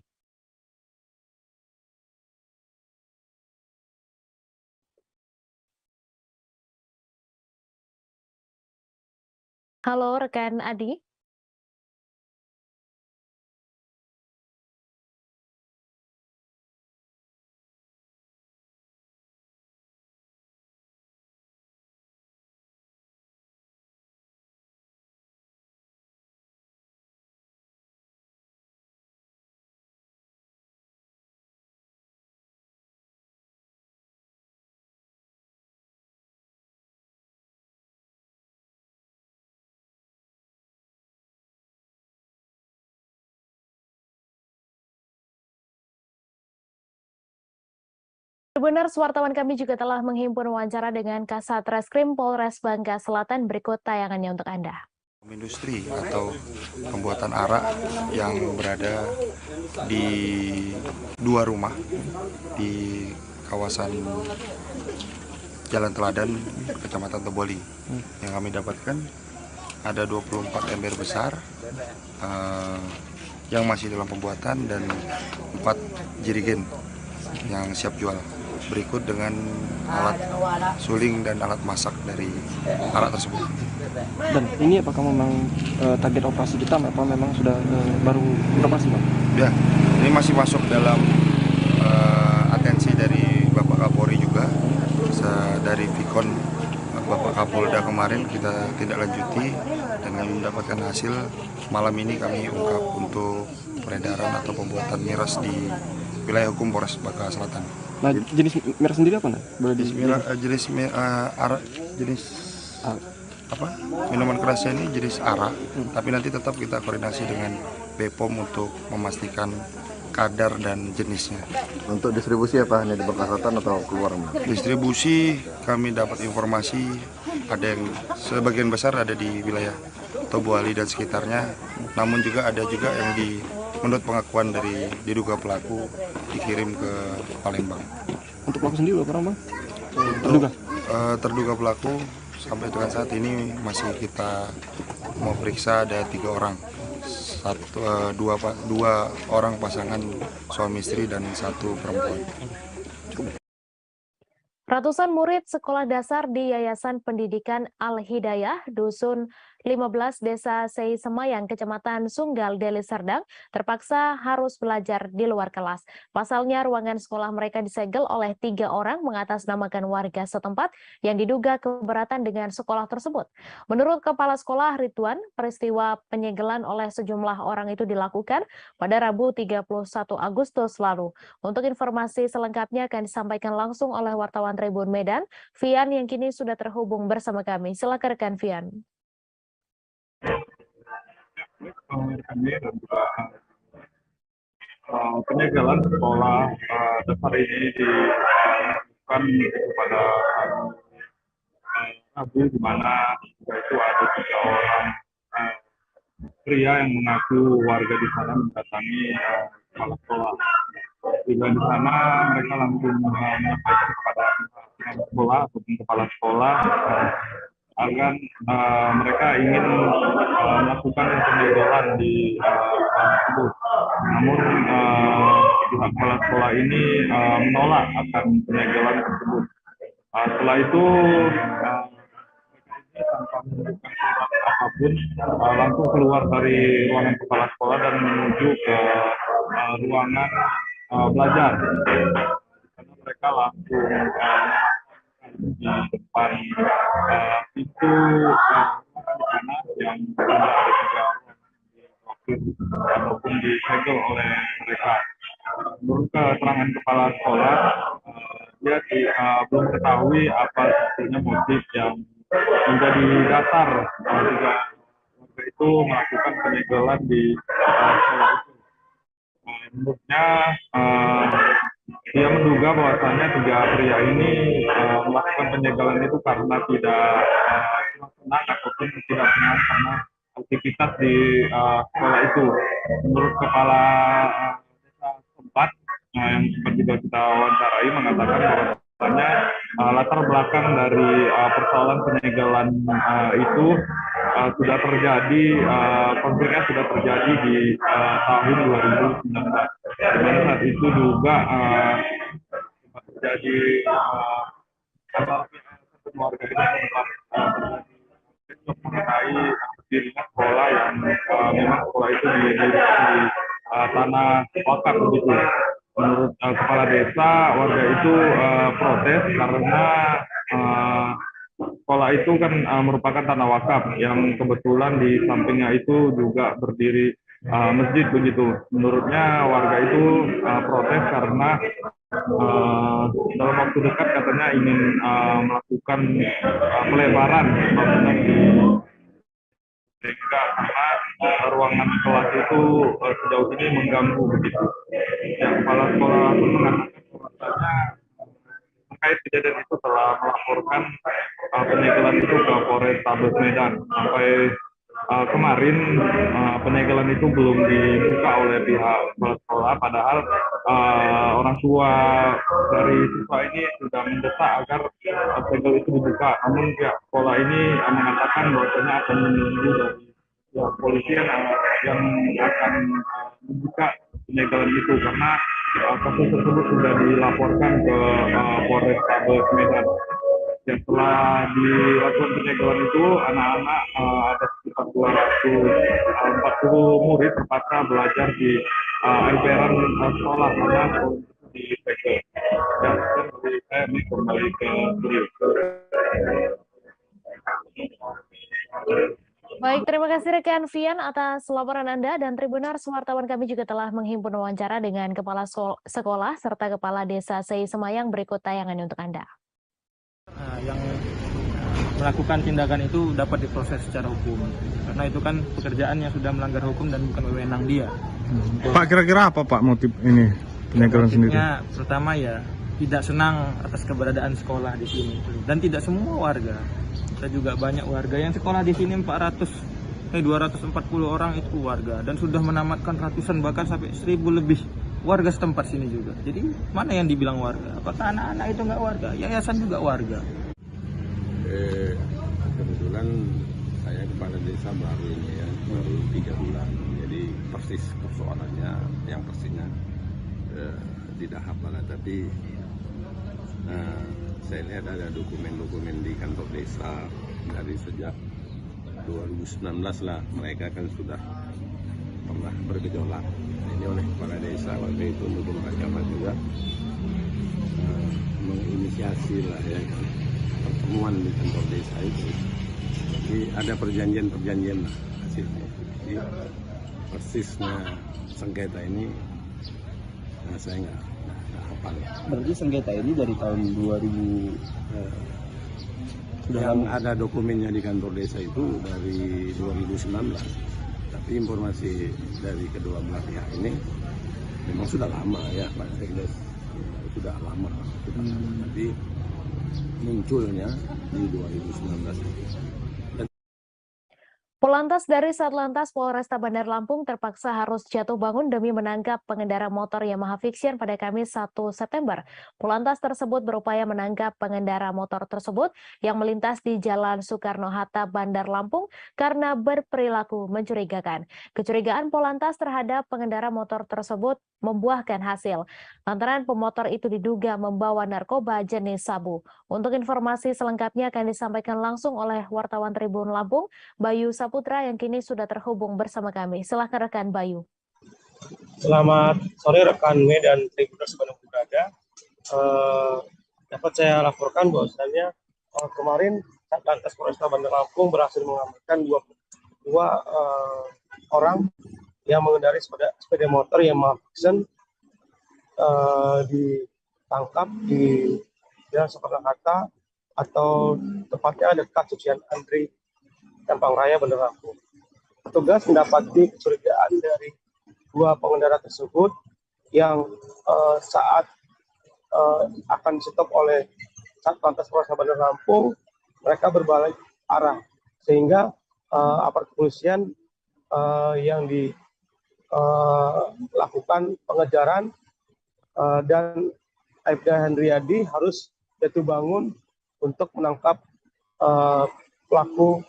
Halo rekan Adi. Tribuners, wartawan kami juga telah menghimpun wawancara dengan Kasat Reskrim Polres Bangka Selatan. Berikut tayangannya untuk Anda. Industri atau pembuatan arak yang berada di 2 rumah di kawasan Jalan Teladan, Kecamatan Tobo Ali. Yang kami dapatkan ada 24 ember besar yang masih dalam pembuatan dan 4 jerigen yang siap jual. Berikut dengan alat suling dan alat masak dari arak tersebut. Dan ini apakah memang target operasi kita atau memang sudah baru beroperasi, Pak? Ya, ini masih masuk dalam atensi dari Bapak Kapolri juga. Dari Vikon Bapak Kapolda kemarin kita tidak lanjuti dan kami mendapatkan hasil. Malam ini kami ungkap untuk peredaran atau pembuatan miras di wilayah hukum Polres Bangka Selatan. Nah, jenis miras sendiri apa, Nah? Jenis arak jenis minuman kerasnya ini jenis arak, tapi nanti tetap kita koordinasi dengan BPOM untuk memastikan kadar dan jenisnya. Untuk distribusi apa hanya di Bangka Selatan atau keluar? Distribusi kami dapat informasi ada yang sebagian besar ada di wilayah Tobuali dan sekitarnya, namun juga ada juga yang menurut pengakuan dari diduga pelaku dikirim ke Palembang. Untuk pelaku sendiri berapa orang, Bang? Terduga pelaku sampai dengan saat ini masih kita mau periksa, ada 3 orang. Dua orang pasangan suami istri dan 1 perempuan. Ratusan murid sekolah dasar di Yayasan Pendidikan Al-Hidayah, Dusun 15 Desa Sei Semayang, Kecamatan Sunggal, Deli Serdang, terpaksa harus belajar di luar kelas. Pasalnya, ruangan sekolah mereka disegel oleh 3 orang mengatasnamakan warga setempat yang diduga keberatan dengan sekolah tersebut. Menurut Kepala Sekolah Ridwan, peristiwa penyegelan oleh sejumlah orang itu dilakukan pada Rabu 31 Agustus lalu. Untuk informasi selengkapnya akan disampaikan langsung oleh wartawan Tribun Medan, Vian yang kini sudah terhubung bersama kami. Silakan rekan Vian. Penyegelan sekolah dasar ini dilakukan pada Rabu, di mana itu ada 3 orang pria yang mengaku warga di sana mendatangi kepala sekolah. Di sana mereka langsung menyampaikan kepada sekolah ataupun kepala sekolah agar mereka ingin melakukan penyegelan di sekolah tersebut. Namun pihak kepala sekolah ini menolak akan penyegelan tersebut. Setelah itu tanpa menunjukkan surat apapun langsung keluar dari ruangan kepala sekolah dan menuju ke ruangan belajar. Karena mereka langsung di depan pintu sana yang ada 3 orang ataupun disegel oleh mereka. Menurut keterangan kepala sekolah, dia belum ketahui apa sebetulnya motif yang menjadi dasar warga itu melakukan penyegelan di sekolah itu. Menurutnya dia menduga bahwasannya 3 pria ini melakukan penyegelan itu karena tidak senang ataupun tidak senang karena aktivitas di sekolah itu. Menurut kepala desa setempat yang sempat juga kita wawancarai mengatakan bahwasannya latar belakang dari persoalan penyegelan itu sudah terjadi, konfliknya sudah terjadi di tahun 2019. Di mana saat itu juga terjadi keluarga itu sempat mengenai berdirinya sekolah yang memang sekolah itu didirikan di tanah wakaf begitu. Menurut kepala desa, warga itu protes karena sekolah itu kan merupakan tanah wakaf yang kebetulan di sampingnya itu juga berdiri masjid begitu. Menurutnya warga itu protes karena dalam waktu dekat katanya ingin melakukan pelebaran bangunan di sehingga karena ruangan kelas itu sejauh ini mengganggu begitu. Yang kepala sekolah pun mengatakan bahwasanya terkait kejadian itu telah melaporkan penyegelan itu ke Polrestabes Medan. Sampai kemarin penyegelan itu belum dibuka oleh pihak kepala sekolah, padahal orang tua dari siswa ini sudah mendesak agar segel itu dibuka. Namun pihak sekolah ini mengatakan bahwasanya akan menunggu dari pihak polisi yang akan membuka penyegelan itu karena kasus tersebut sudah dilaporkan ke Polrestabes Medan. Setelah dilakukan penyegelan itu, anak-anak ada sekitar 240 murid terpaksa belajar di emperan sekolah karena di segel. Dan saya kembali ke studio. Baik, terima kasih rekan Vian atas laporan Anda, dan Tribunars wartawan kami juga telah menghimpun wawancara dengan Kepala Sekolah serta Kepala Desa Sei Semayang. Berikut tayangannya untuk Anda. Yang melakukan tindakan itu dapat diproses secara hukum. Karena itu kan pekerjaan yang sudah melanggar hukum dan bukan wewenang dia. Pak, kira-kira apa Pak motif ini penyegelan sendiri? Motifnya pertama ya tidak senang atas keberadaan sekolah di sini, dan tidak semua warga. Kita juga banyak warga yang sekolah di sini 240 orang itu warga, dan sudah menamatkan ratusan bahkan sampai 1000 lebih warga setempat sini juga. Jadi mana yang dibilang warga? Apakah anak-anak itu nggak warga? Yayasan juga warga. Kebetulan saya kepala desa baru ini ya, baru 3 bulan. Jadi persis persoalannya yang persisnya tidak hafal, tapi saya lihat ada dokumen-dokumen di kantor desa dari sejak 2019 lah, mereka kan sudah pernah bergejolak. Ini oleh kepala desa waktu itu untuk mahkamah juga menginisiasi lah ya pertemuan di kantor desa itu. Jadi ada perjanjian lah hasilnya. Jadi persisnya sengketa ini saya nggak hafal. Berarti sengketa ini dari tahun 2000 yang ada dokumennya di kantor desa itu dari 2019. Tapi informasi dari kedua belah pihak ini memang sudah lama ya Pak Sekdes, sudah lama. Tapi munculnya di 2019. Polantas dari Satlantas Polresta Bandar Lampung terpaksa harus jatuh bangun demi menangkap pengendara motor Yamaha Vixian pada Kamis 1 September. Polantas tersebut berupaya menangkap pengendara motor tersebut yang melintas di Jalan Soekarno-Hatta, Bandar Lampung karena berperilaku mencurigakan. Kecurigaan Polantas terhadap pengendara motor tersebut membuahkan hasil, lantaran pemotor itu diduga membawa narkoba jenis sabu. Untuk informasi selengkapnya akan disampaikan langsung oleh wartawan Tribun Lampung, Bayu Saputra yang kini sudah terhubung bersama kami. Silahkan rekan Bayu. Selamat sore rekan Medan Tribuners Bandung berada. Dapat saya laporkan bahwasannya kemarin Satlantas Polresta Bandar Lampung berhasil mengamankan dua orang yang mengendarai sepeda motor Yamaha Vixian ditangkap di Jalan Soekarno-Hatta atau tepatnya dekat Sucian Andri Tampang Raya, Bandar Lampung. Petugas mendapati kecurigaan dari dua pengendara tersebut yang saat akan di-stop oleh Satlantas Polresta Bandar Lampung, mereka berbalik arah sehingga aparat kepolisian yang lakukan pengejaran dan Aibda Hendriadi harus jatuh bangun untuk menangkap pelaku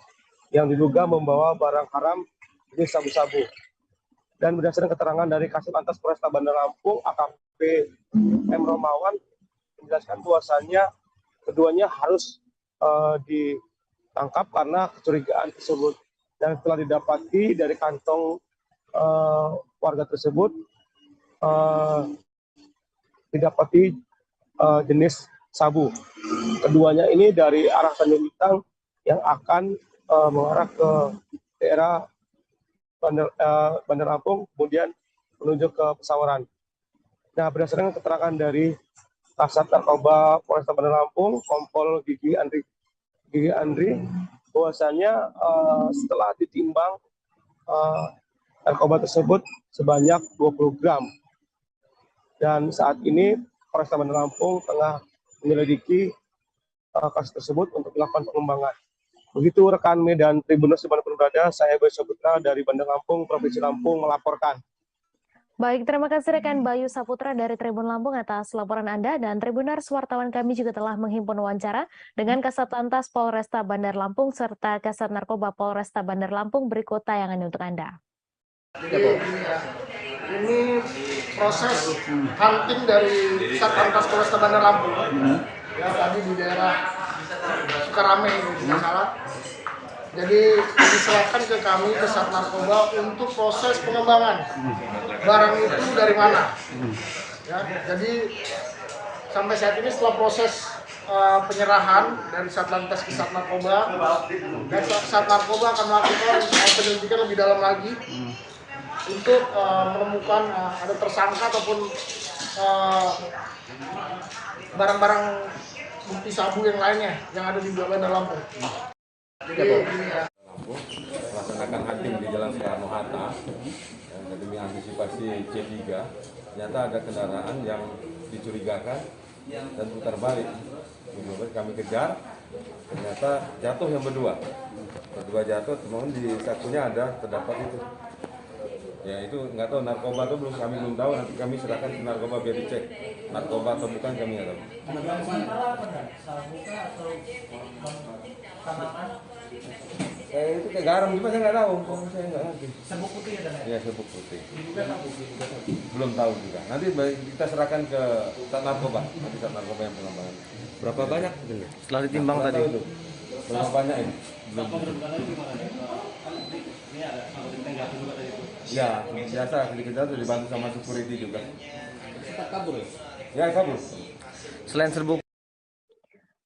yang diduga membawa barang haram jenis sabu-sabu. Dan berdasarkan keterangan dari Kasat Lantas Polresta Bandar Lampung, AKP M. Romawan menjelaskan bahwasannya keduanya harus ditangkap karena kecurigaan tersebut. Dan telah didapati dari kantong warga tersebut didapati jenis sabu. Keduanya ini dari arah Tanjung Bintang yang akan mengarah ke daerah Bandar Lampung, kemudian menuju ke Pesawaran. Nah, berdasarkan keterangan dari Kasat Narkoba Polresta Bandar Lampung, Kompol Gigi Andri, bahwasanya setelah ditimbang narkoba tersebut sebanyak 20 gram. Dan saat ini Polresta Bandar Lampung tengah menyelidiki kasus tersebut untuk melakukan pengembangan. Begitu rekan Medan Tribuners dimanapun berada, saya Bayu Saputra dari Bandar Lampung, Provinsi Lampung melaporkan. Baik, terima kasih rekan Bayu Saputra dari Tribun Lampung atas laporan Anda, dan Tribuners wartawan kami juga telah menghimpun wawancara dengan Kasat Lantas Polresta Bandar Lampung serta Kasat Narkoba Polresta Bandar Lampung. Berikut tayangannya untuk Anda. Ini proses hunting dari Satlantas Polresta Bandar Lampung. Ya, tadi di daerah Sukarame ini tidak salah. Jadi diserahkan ke kami ke Sat Narkoba untuk proses pengembangan barang itu dari mana. Ya, jadi sampai saat ini setelah proses penyerahan dari Satlantas ke Sat Narkoba, dan Sat Narkoba akan melakukan penyelidikan lebih dalam lagi untuk menemukan ada tersangka ataupun barang-barang bukti sabu yang lainnya yang ada di Bandar Lampung. Jadi ini ya. Melaksanakan hunting di Jalan Soekarno-Hatta demi antisipasi C3, ternyata ada kendaraan yang dicurigakan dan putar balik. Kami kejar, ternyata jatuh yang berdua jatuh, namun di sakunya terdapat itu. Ya itu nggak tahu, narkoba itu kami belum tahu, nanti kami serahkan ke narkoba biar dicek narkoba atau bukan, kami nggak tahu. Itu kayak garam juga saya nggak tahu, saya nggak ngerti. Serbuk putih ya? Iya, serbuk putih. Belum tahu juga. Nanti kita serahkan ke Sat Narkoba, Sat Narkoba yang pengembangan. Berapa banyak setelah ditimbang tadi? Itu. Berapa banyak ini? Belum. Ya, biasa kita tuh dibantu sama security juga. Kabur ya? Ya, kabur. Selain serbuk.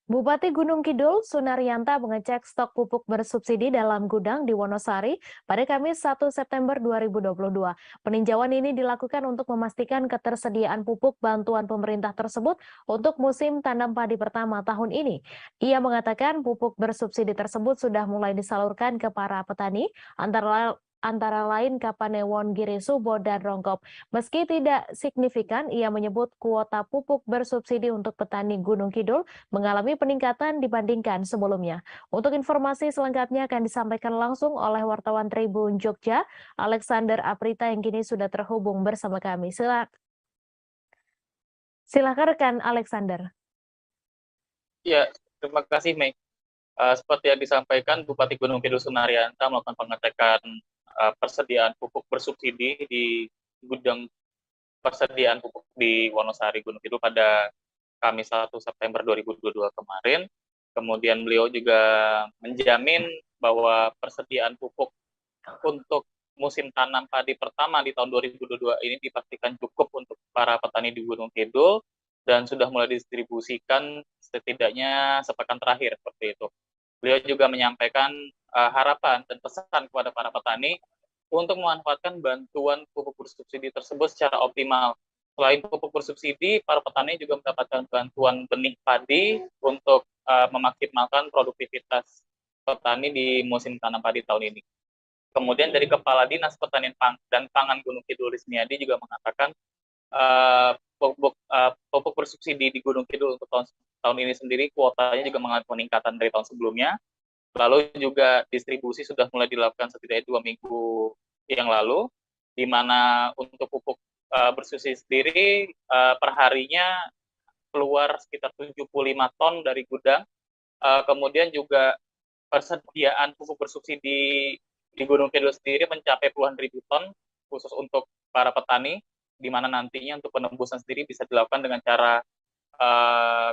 Bupati Gunung Kidul, Sunaryanto mengecek stok pupuk bersubsidi dalam gudang di Wonosari pada Kamis 1 September 2022. Peninjauan ini dilakukan untuk memastikan ketersediaan pupuk bantuan pemerintah tersebut untuk musim tanam padi pertama tahun ini. Ia mengatakan pupuk bersubsidi tersebut sudah mulai disalurkan ke para petani, antara lain Kapanewon, Girisubo, dan Rongkop. Meski tidak signifikan, ia menyebut kuota pupuk bersubsidi untuk petani Gunung Kidul mengalami peningkatan dibandingkan sebelumnya. Untuk informasi selengkapnya akan disampaikan langsung oleh wartawan Tribun Jogja, Alexander Aprita yang kini sudah terhubung bersama kami. Silakan rekan Alexander. Ya, terima kasih Mei. Seperti yang disampaikan, Bupati Gunung Kidul Sunaryanto melakukan pengecekan persediaan pupuk bersubsidi di gudang persediaan pupuk di Wonosari Gunung Kidul pada Kamis 1 September 2022 kemarin. Kemudian beliau juga menjamin bahwa persediaan pupuk untuk musim tanam padi pertama di tahun 2022 ini dipastikan cukup untuk para petani di Gunung Kidul dan sudah mulai didistribusikan setidaknya sepekan terakhir seperti itu. Beliau juga menyampaikan harapan dan pesan kepada para petani untuk memanfaatkan bantuan pupuk bersubsidi tersebut secara optimal. Selain pupuk bersubsidi, para petani juga mendapatkan bantuan benih padi untuk memaksimalkan produktivitas petani di musim tanam padi tahun ini. Kemudian dari Kepala Dinas Pertanian dan Pangan Gunung Kidul Rismiadi juga mengatakan pupuk bersubsidi di Gunung Kidul untuk tahun ini sendiri kuotanya juga mengalami peningkatan dari tahun sebelumnya. Lalu juga distribusi sudah mulai dilakukan setidaknya 2 minggu yang lalu, di mana untuk pupuk bersubsidi sendiri perharinya keluar sekitar 75 ton dari gudang. Kemudian juga persediaan pupuk bersubsidi di Gunung Kidul sendiri mencapai puluhan ribu ton khusus untuk para petani, di mana nantinya untuk penembusan sendiri bisa dilakukan dengan cara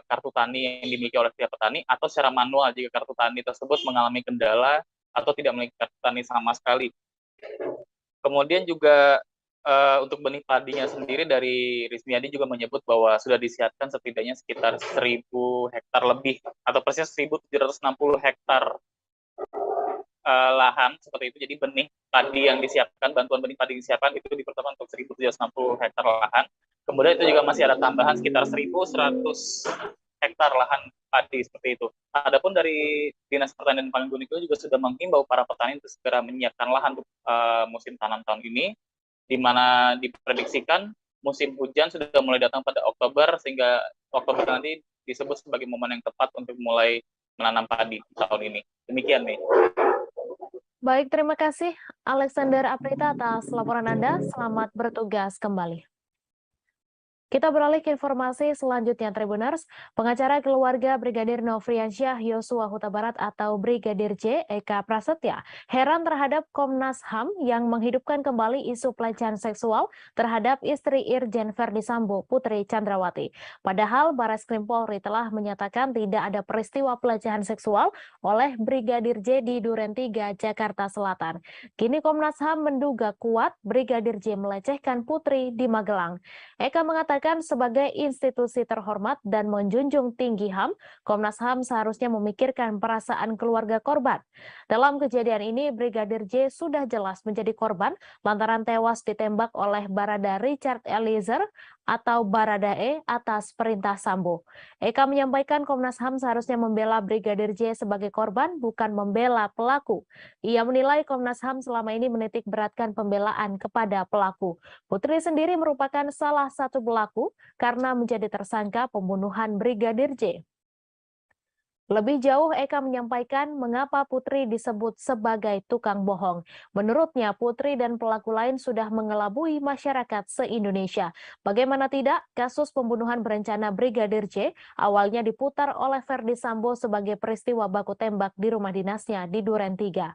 kartu tani yang dimiliki oleh setiap petani atau secara manual jika kartu tani tersebut mengalami kendala atau tidak memiliki kartu tani sama sekali. Kemudian juga untuk benih padinya sendiri dari Rismiadi juga menyebut bahwa sudah disiapkan setidaknya sekitar 1.000 hektar lebih atau persisnya 1.760 hektar lahan seperti itu. Jadi benih padi yang disiapkan, bantuan benih padi yang disiapkan itu diperlukan untuk 1.760 hektar lahan. Kemudian itu juga masih ada tambahan sekitar 1.100 hektar lahan padi seperti itu. Adapun dari Dinas Pertanian dan Pangan Gunung Kidul juga sudah menghimbau para petani untuk segera menyiapkan lahan untuk musim tanam tahun ini, di mana diprediksikan musim hujan sudah mulai datang pada Oktober, sehingga Oktober nanti disebut sebagai momen yang tepat untuk mulai menanam padi tahun ini. Demikian, Mei. Baik, terima kasih Alexander Aprita atas laporan Anda. Selamat bertugas kembali. Kita beralih ke informasi selanjutnya, Tribuners. Pengacara keluarga Brigadir Nofriansyah Yosua Huta Barat atau Brigadir J, Eka Prasetya, heran terhadap Komnas HAM yang menghidupkan kembali isu pelecehan seksual terhadap istri Irjen Verdi Sambo, Putri Chandrawati. Padahal Barreskrim Polri telah menyatakan tidak ada peristiwa pelecehan seksual oleh Brigadir J di Duren 3, Jakarta Selatan. Kini Komnas HAM menduga kuat Brigadir J melecehkan Putri di Magelang. Eka mengatakan mengatakan sebagai institusi terhormat dan menjunjung tinggi HAM, Komnas HAM seharusnya memikirkan perasaan keluarga korban. Dalam kejadian ini, Brigadir J sudah jelas menjadi korban lantaran tewas ditembak oleh Barada Richard Eliezer atau Baradae atas perintah Sambo. Eka menyampaikan Komnas HAM seharusnya membela Brigadir J sebagai korban, bukan membela pelaku. Ia menilai Komnas HAM selama ini menitik beratkan pembelaan kepada pelaku. Putri sendiri merupakan salah satu pelaku karena menjadi tersangka pembunuhan Brigadir J. Lebih jauh, Eka menyampaikan mengapa Putri disebut sebagai tukang bohong. Menurutnya, Putri dan pelaku lain sudah mengelabui masyarakat se-Indonesia. Bagaimana tidak, kasus pembunuhan berencana Brigadir J awalnya diputar oleh Ferdi Sambo sebagai peristiwa baku tembak di rumah dinasnya di Duren 3.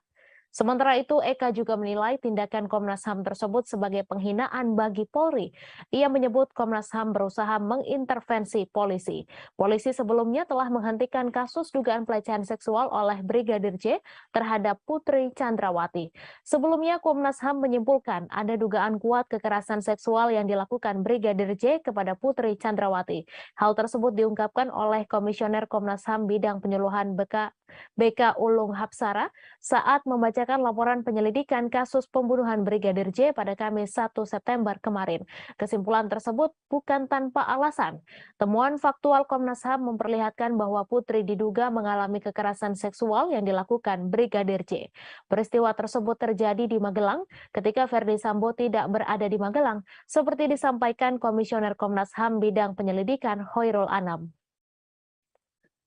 Sementara itu, Eka juga menilai tindakan Komnas HAM tersebut sebagai penghinaan bagi Polri. Ia menyebut Komnas HAM berusaha mengintervensi polisi. Polisi sebelumnya telah menghentikan kasus dugaan pelecehan seksual oleh Brigadir J terhadap Putri Chandrawati. Sebelumnya, Komnas HAM menyimpulkan ada dugaan kuat kekerasan seksual yang dilakukan Brigadir J kepada Putri Chandrawati. Hal tersebut diungkapkan oleh Komisioner Komnas HAM bidang penyuluhan BK Ulung Hapsara saat membacakan laporan penyelidikan kasus pembunuhan Brigadir J pada Kamis 1 September kemarin. Kesimpulan tersebut bukan tanpa alasan. Temuan faktual Komnas HAM memperlihatkan bahwa Putri diduga mengalami kekerasan seksual yang dilakukan Brigadir J. Peristiwa tersebut terjadi di Magelang ketika Ferdi Sambo tidak berada di Magelang, seperti disampaikan Komisioner Komnas HAM bidang penyelidikan Hoirul Anam.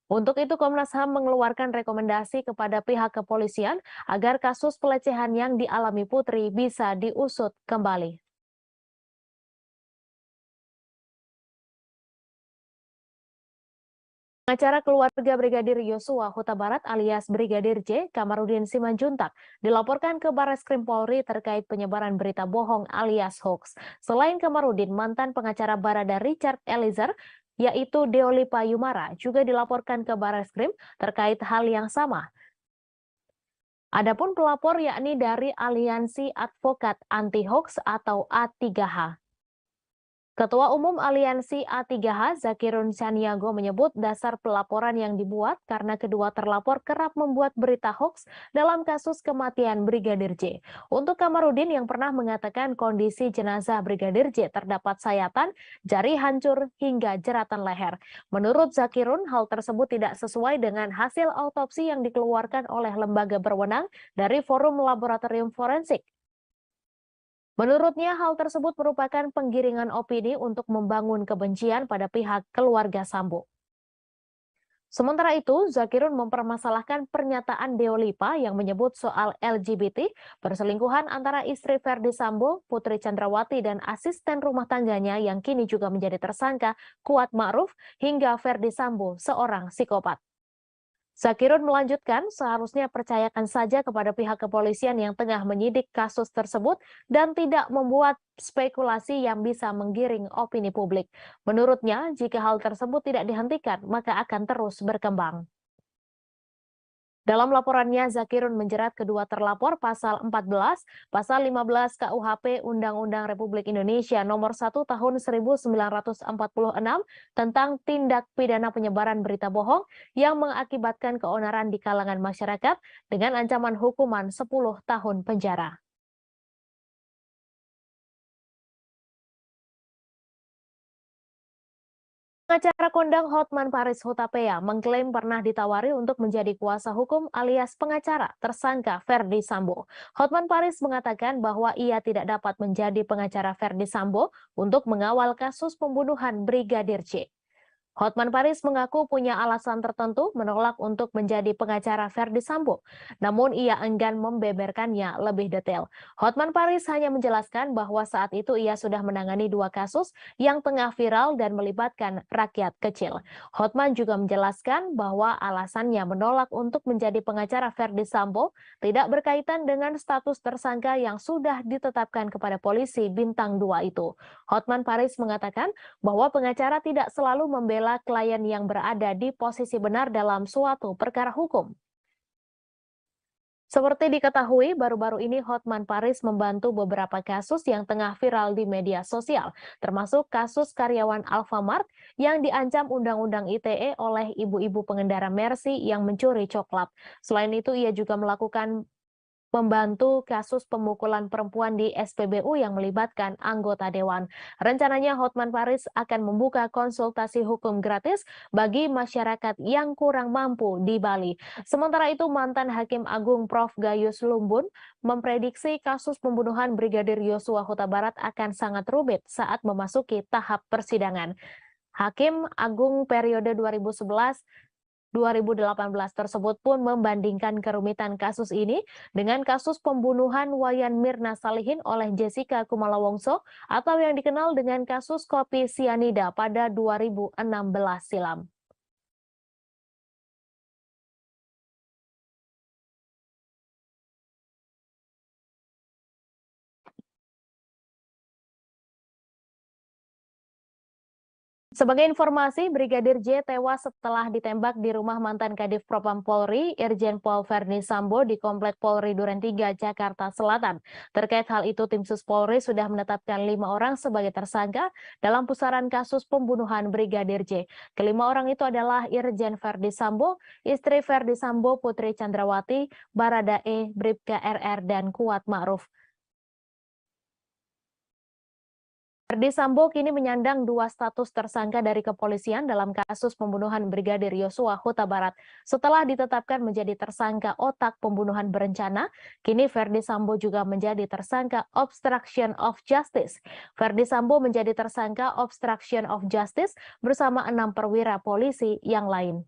Untuk itu, Komnas HAM mengeluarkan rekomendasi kepada pihak kepolisian agar kasus pelecehan yang dialami Putri bisa diusut kembali. Pengacara keluarga Brigadir Yosua Huta Barat alias Brigadir J, Kamarudin Simanjuntak, dilaporkan ke Barreskrim Polri terkait penyebaran berita bohong alias hoax. Selain Kamarudin, mantan pengacara Barada Richard Eliezer, yaitu Deolipa Yumara, juga dilaporkan ke Barreskrim terkait hal yang sama. Adapun pelapor yakni dari Aliansi Advokat Anti Hoax atau A3H. Ketua Umum Aliansi A3H, Zakirun Saniago, menyebut dasar pelaporan yang dibuat karena kedua terlapor kerap membuat berita hoax dalam kasus kematian Brigadir J. Untuk Kamarudin yang pernah mengatakan kondisi jenazah Brigadir J terdapat sayatan, jari hancur, hingga jeratan leher. Menurut Zakirun, hal tersebut tidak sesuai dengan hasil autopsi yang dikeluarkan oleh lembaga berwenang dari Forum Laboratorium Forensik. Menurutnya, hal tersebut merupakan penggiringan opini untuk membangun kebencian pada pihak keluarga Sambo. Sementara itu, Zakirun mempermasalahkan pernyataan Deolipa yang menyebut soal LGBT, perselingkuhan antara istri Ferdi Sambo, Putri Chandrawati, dan asisten rumah tangganya yang kini juga menjadi tersangka, Kuat Ma'ruf, hingga Ferdi Sambo, seorang psikopat. Zakirun melanjutkan, seharusnya percayakan saja kepada pihak kepolisian yang tengah menyidik kasus tersebut dan tidak membuat spekulasi yang bisa menggiring opini publik. Menurutnya, jika hal tersebut tidak dihentikan, maka akan terus berkembang. Dalam laporannya, Zakirun menjerat kedua terlapor pasal 14, pasal 15 KUHP Undang-Undang Republik Indonesia Nomor 1 Tahun 1946 tentang tindak pidana penyebaran berita bohong yang mengakibatkan keonaran di kalangan masyarakat dengan ancaman hukuman 10 tahun penjara. Pengacara kondang Hotman Paris Hutapea mengklaim pernah ditawari untuk menjadi kuasa hukum alias pengacara tersangka Ferdi Sambo. Hotman Paris mengatakan bahwa ia tidak dapat menjadi pengacara Ferdi Sambo untuk mengawal kasus pembunuhan Brigadir J. Hotman Paris mengaku punya alasan tertentu menolak untuk menjadi pengacara Ferdi Sambo, namun ia enggan membeberkannya lebih detail. Hotman Paris hanya menjelaskan bahwa saat itu ia sudah menangani 2 kasus yang tengah viral dan melibatkan rakyat kecil. Hotman juga menjelaskan bahwa alasannya menolak untuk menjadi pengacara Ferdi Sambo tidak berkaitan dengan status tersangka yang sudah ditetapkan kepada polisi bintang 2 itu. Hotman Paris mengatakan bahwa pengacara tidak selalu membela klien yang berada di posisi benar dalam suatu perkara hukum. Seperti diketahui, baru-baru ini Hotman Paris membantu beberapa kasus yang tengah viral di media sosial, termasuk kasus karyawan Alfamart yang diancam Undang-Undang ITE oleh ibu-ibu pengendara Mercy yang mencuri coklat. Selain itu, ia juga membantu kasus pemukulan perempuan di SPBU yang melibatkan anggota dewan. Rencananya Hotman Paris akan membuka konsultasi hukum gratis bagi masyarakat yang kurang mampu di Bali. Sementara itu, mantan Hakim Agung Prof. Gayus Lumbun memprediksi kasus pembunuhan Brigadir Yosua Huta Barat akan sangat rumit saat memasuki tahap persidangan. Hakim Agung periode 2011-2018 tersebut pun membandingkan kerumitan kasus ini dengan kasus pembunuhan Wayan Mirna Salihin oleh Jessica Kumala Wongso atau yang dikenal dengan kasus kopi sianida pada 2016 silam. Sebagai informasi, Brigadir J tewas setelah ditembak di rumah mantan Kadif Propam Polri, Irjen Pol Verdi Sambo di Komplek Polri Duren 3, Jakarta Selatan. Terkait hal itu, tim Sus Polri sudah menetapkan 5 orang sebagai tersangka dalam pusaran kasus pembunuhan Brigadir J. Kelima orang itu adalah Irjen Verdi Sambo, istri Verdi Sambo Putri Chandrawati, Baradae, Bribka RR, dan Kuat Ma'ruf. Verdi Sambo kini menyandang 2 status tersangka dari kepolisian dalam kasus pembunuhan Brigadir Yosua Huta Barat. Setelah ditetapkan menjadi tersangka otak pembunuhan berencana, kini Verdi Sambo juga menjadi tersangka obstruction of justice. Verdi Sambo menjadi tersangka obstruction of justice bersama 6 perwira polisi yang lain.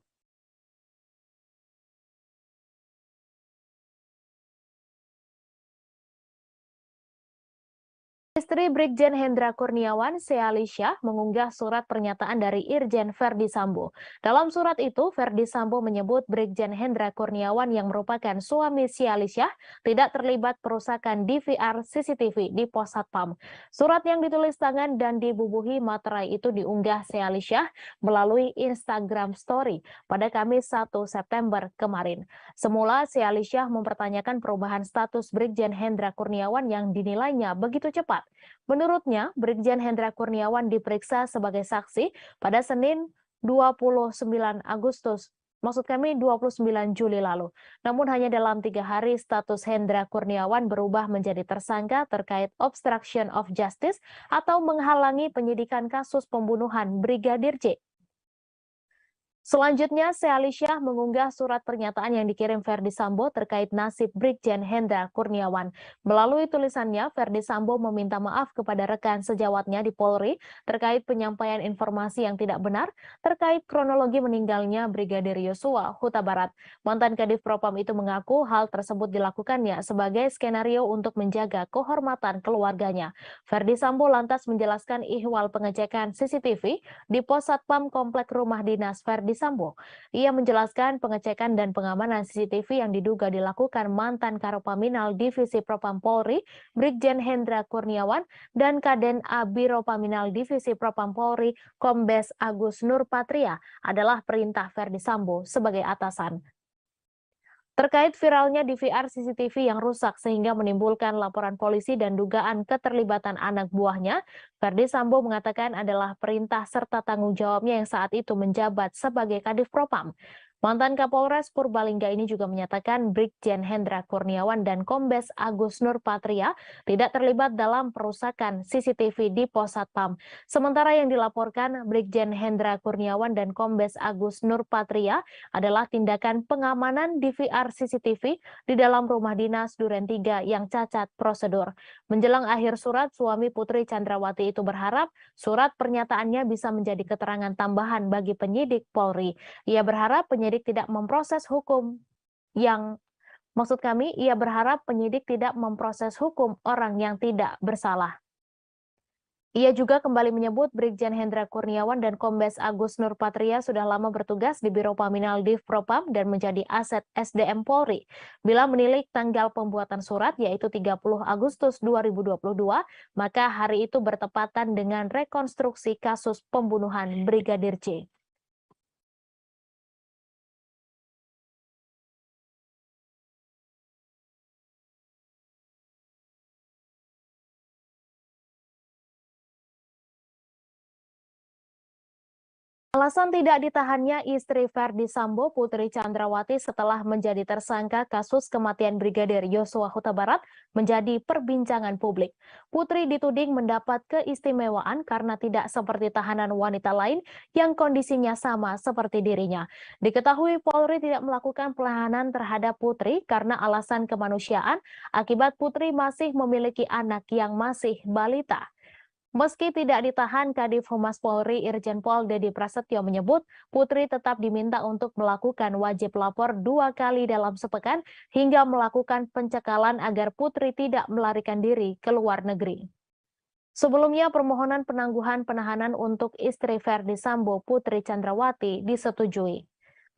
Istri Brigjen Hendra Kurniawan, Sealisha, mengunggah surat pernyataan dari Irjen Verdi Sambo. Dalam surat itu, Verdi Sambo menyebut Brigjen Hendra Kurniawan yang merupakan suami Sealisha tidak terlibat perusakan DVR CCTV di pos Satpam. Surat yang ditulis tangan dan dibubuhi materai itu diunggah Sealisha melalui Instagram Story pada Kamis 1 September kemarin. Semula, Sealisha mempertanyakan perubahan status Brigjen Hendra Kurniawan yang dinilainya begitu cepat. Menurutnya, Brigjen Hendra Kurniawan diperiksa sebagai saksi pada Senin 29 Juli lalu. Namun hanya dalam 3 hari status Hendra Kurniawan berubah menjadi tersangka terkait obstruction of justice atau menghalangi penyidikan kasus pembunuhan Brigadir J. Selanjutnya, Sealisha mengunggah surat pernyataan yang dikirim Verdi Sambo terkait nasib Brigjen Hendra Kurniawan. Melalui tulisannya, Verdi Sambo meminta maaf kepada rekan sejawatnya di Polri terkait penyampaian informasi yang tidak benar terkait kronologi meninggalnya Brigadir Yosua Huta Barat. Mantan Kadif Propam itu mengaku hal tersebut dilakukannya sebagai skenario untuk menjaga kehormatan keluarganya. Verdi Sambo lantas menjelaskan ihwal pengecekan CCTV di pos Satpam Komplek Rumah Dinas Verdi Sambo. Ia menjelaskan pengecekan dan pengamanan CCTV yang diduga dilakukan mantan Karopaminal Divisi Propam Polri, Brigjen Hendra Kurniawan, dan Kaden Abiropaminal Divisi Propam Polri, Kombes Agus Nurpatria adalah perintah Verdi Sambo sebagai atasan. Terkait viralnya DVR CCTV yang rusak sehingga menimbulkan laporan polisi dan dugaan keterlibatan anak buahnya, Verdi Sambo mengatakan adalah perintah serta tanggung jawabnya yang saat itu menjabat sebagai Kadif Propam. Mantan Kapolres Purbalingga ini juga menyatakan Brigjen Hendra Kurniawan dan Kombes Agus Nurpatria tidak terlibat dalam perusakan CCTV di pos Satpam. Sementara yang dilaporkan Brigjen Hendra Kurniawan dan Kombes Agus Nurpatria adalah tindakan pengamanan DVR CCTV di dalam rumah dinas Duren 3 yang cacat prosedur. Menjelang akhir surat, suami Putri Chandrawati itu berharap surat pernyataannya bisa menjadi keterangan tambahan bagi penyidik Polri. Ia berharap penyidik tidak memproses hukum ia berharap penyidik tidak memproses hukum orang yang tidak bersalah. Ia juga kembali menyebut Brigjen Hendra Kurniawan dan Kombes Agus Nurpatria sudah lama bertugas di Biro Paminal Div Propam dan menjadi aset SDM Polri. Bila menilik tanggal pembuatan surat yaitu 30 Agustus 2022, maka hari itu bertepatan dengan rekonstruksi kasus pembunuhan Brigadir J. Alasan tidak ditahannya istri Verdi Sambo, Putri Chandrawati, setelah menjadi tersangka kasus kematian Brigadir Yosua Huta Barat menjadi perbincangan publik. Putri dituding mendapat keistimewaan karena tidak seperti tahanan wanita lain yang kondisinya sama seperti dirinya. Diketahui Polri tidak melakukan penahanan terhadap Putri karena alasan kemanusiaan akibat Putri masih memiliki anak yang masih balita. Meski tidak ditahan, Kadif Humas Polri Irjen Pol Dedi Prasetyo menyebut Putri tetap diminta untuk melakukan wajib lapor 2 kali dalam sepekan hingga melakukan pencekalan agar Putri tidak melarikan diri ke luar negeri. Sebelumnya, permohonan penangguhan penahanan untuk istri Verdi Sambo, Putri Chandrawati, disetujui.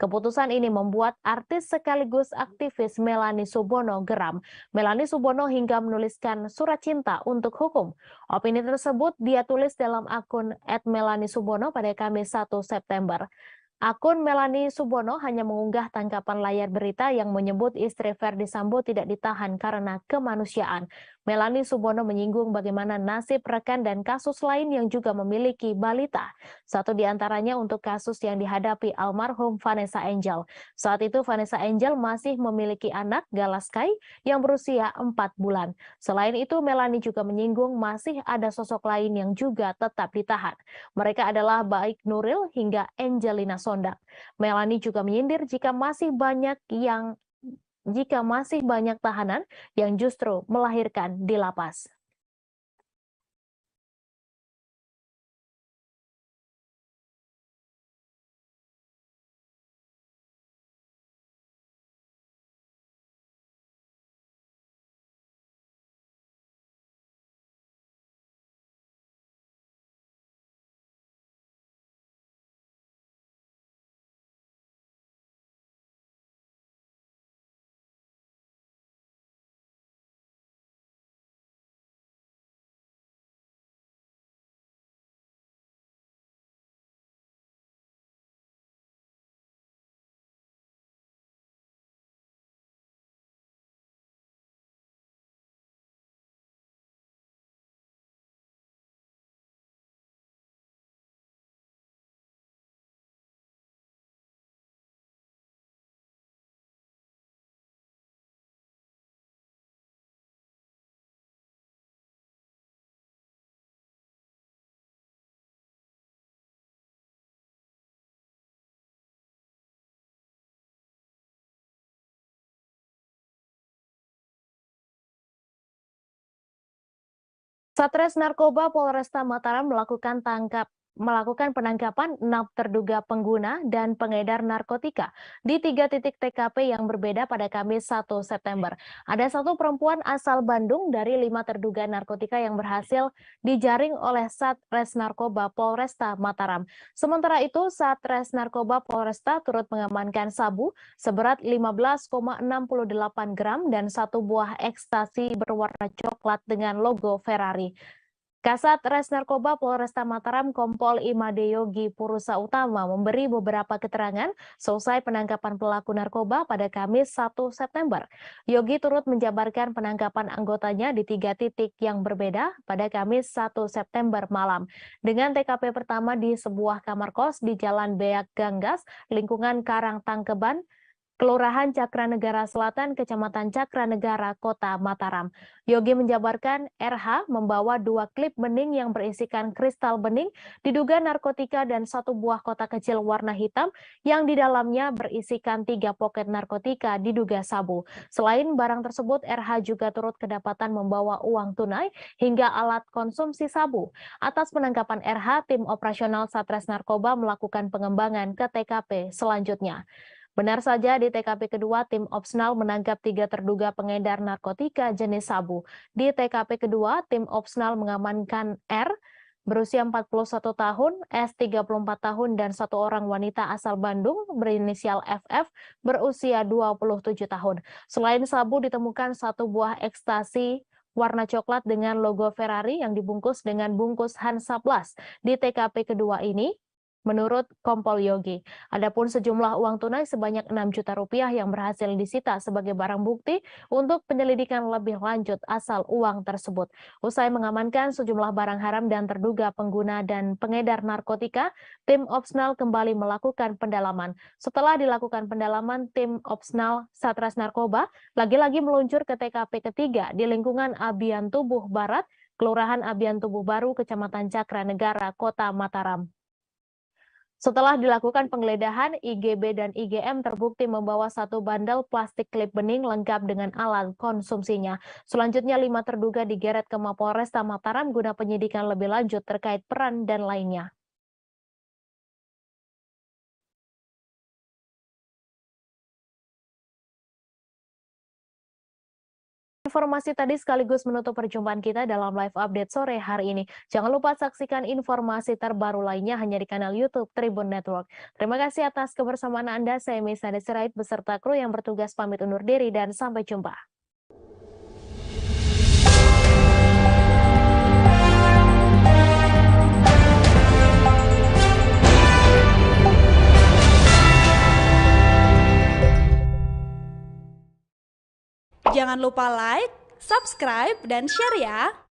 Keputusan ini membuat artis sekaligus aktivis Melanie Subono geram. Melanie Subono hingga menuliskan surat cinta untuk hukum. Opini tersebut dia tulis dalam akun @melaniisubono pada Kamis 1 September. Akun Melanie Subono hanya mengunggah tangkapan layar berita yang menyebut istri Verdi Sambo tidak ditahan karena kemanusiaan. Melanie Subono menyinggung bagaimana nasib rekan dan kasus lain yang juga memiliki balita. Satu di antaranya untuk kasus yang dihadapi almarhum Vanessa Angel. Saat itu Vanessa Angel masih memiliki anak Galaskai yang berusia 4 bulan. Selain itu Melanie juga menyinggung masih ada sosok lain yang juga tetap ditahan. Mereka adalah Baik Nuril hingga Angelina Sondak. Melanie juga menyindir jika masih banyak tahanan yang justru melahirkan di lapas. Satres Narkoba Polresta Mataram melakukan penangkapan 6 terduga pengguna dan pengedar narkotika di 3 titik TKP yang berbeda pada Kamis 1 September. Ada 1 perempuan asal Bandung dari 5 terduga narkotika yang berhasil dijaring oleh Satres Narkoba Polresta Mataram. Sementara itu, Satres Narkoba Polresta turut mengamankan sabu seberat 15,68 gram dan 1 buah ekstasi berwarna coklat dengan logo Ferrari. Kasat Res Narkoba Polresta Mataram Kompol Imade Yogi Purusa Utama memberi beberapa keterangan selesai penangkapan pelaku narkoba pada Kamis 1 September. Yogi turut menjabarkan penangkapan anggotanya di 3 titik yang berbeda pada Kamis 1 September malam. Dengan TKP pertama di sebuah kamar kos di Jalan Beak Ganggas, lingkungan Karang Tangkeban, Kelurahan Cakranegara Selatan, Kecamatan Cakranegara, Kota Mataram. Yogi menjabarkan RH membawa 2 klip bening yang berisikan kristal bening, diduga narkotika dan 1 buah kotak kecil warna hitam yang di dalamnya berisikan 3 poket narkotika diduga sabu. Selain barang tersebut, RH juga turut kedapatan membawa uang tunai hingga alat konsumsi sabu. Atas penangkapan RH, tim operasional Satres Narkoba melakukan pengembangan ke TKP selanjutnya. Benar saja, di TKP kedua, tim Opsnal menangkap 3 terduga pengedar narkotika jenis sabu. Di TKP kedua, tim Opsnal mengamankan R, berusia 41 tahun, S 34 tahun, dan 1 orang wanita asal Bandung berinisial FF berusia 27 tahun. Selain sabu, ditemukan 1 buah ekstasi warna coklat dengan logo Ferrari yang dibungkus dengan bungkus Hansaplast. Di TKP kedua ini, menurut Kompol Yogi. Adapun sejumlah uang tunai sebanyak 6 juta rupiah yang berhasil disita sebagai barang bukti untuk penyelidikan lebih lanjut asal uang tersebut. Usai mengamankan sejumlah barang haram dan terduga pengguna dan pengedar narkotika, tim Opsnal kembali melakukan pendalaman. Setelah dilakukan pendalaman, tim Opsnal Satres Narkoba lagi-lagi meluncur ke TKP ketiga di lingkungan Abian Tubuh Barat, Kelurahan Abian Tubuh Baru, Kecamatan Cakra Negara, Kota Mataram. Setelah dilakukan penggeledahan, IGB dan IGM terbukti membawa 1 bandel plastik klip bening lengkap dengan alat konsumsinya. Selanjutnya 5 terduga digeret ke Mapolresta Mataram guna penyidikan lebih lanjut terkait peran dan lainnya. Informasi tadi sekaligus menutup perjumpaan kita dalam live update sore hari ini. Jangan lupa saksikan informasi terbaru lainnya hanya di kanal YouTube Tribun Network. Terima kasih atas kebersamaan Anda. Saya Misa Desrait beserta kru yang bertugas pamit undur diri dan sampai jumpa. Jangan lupa like, subscribe, dan share ya!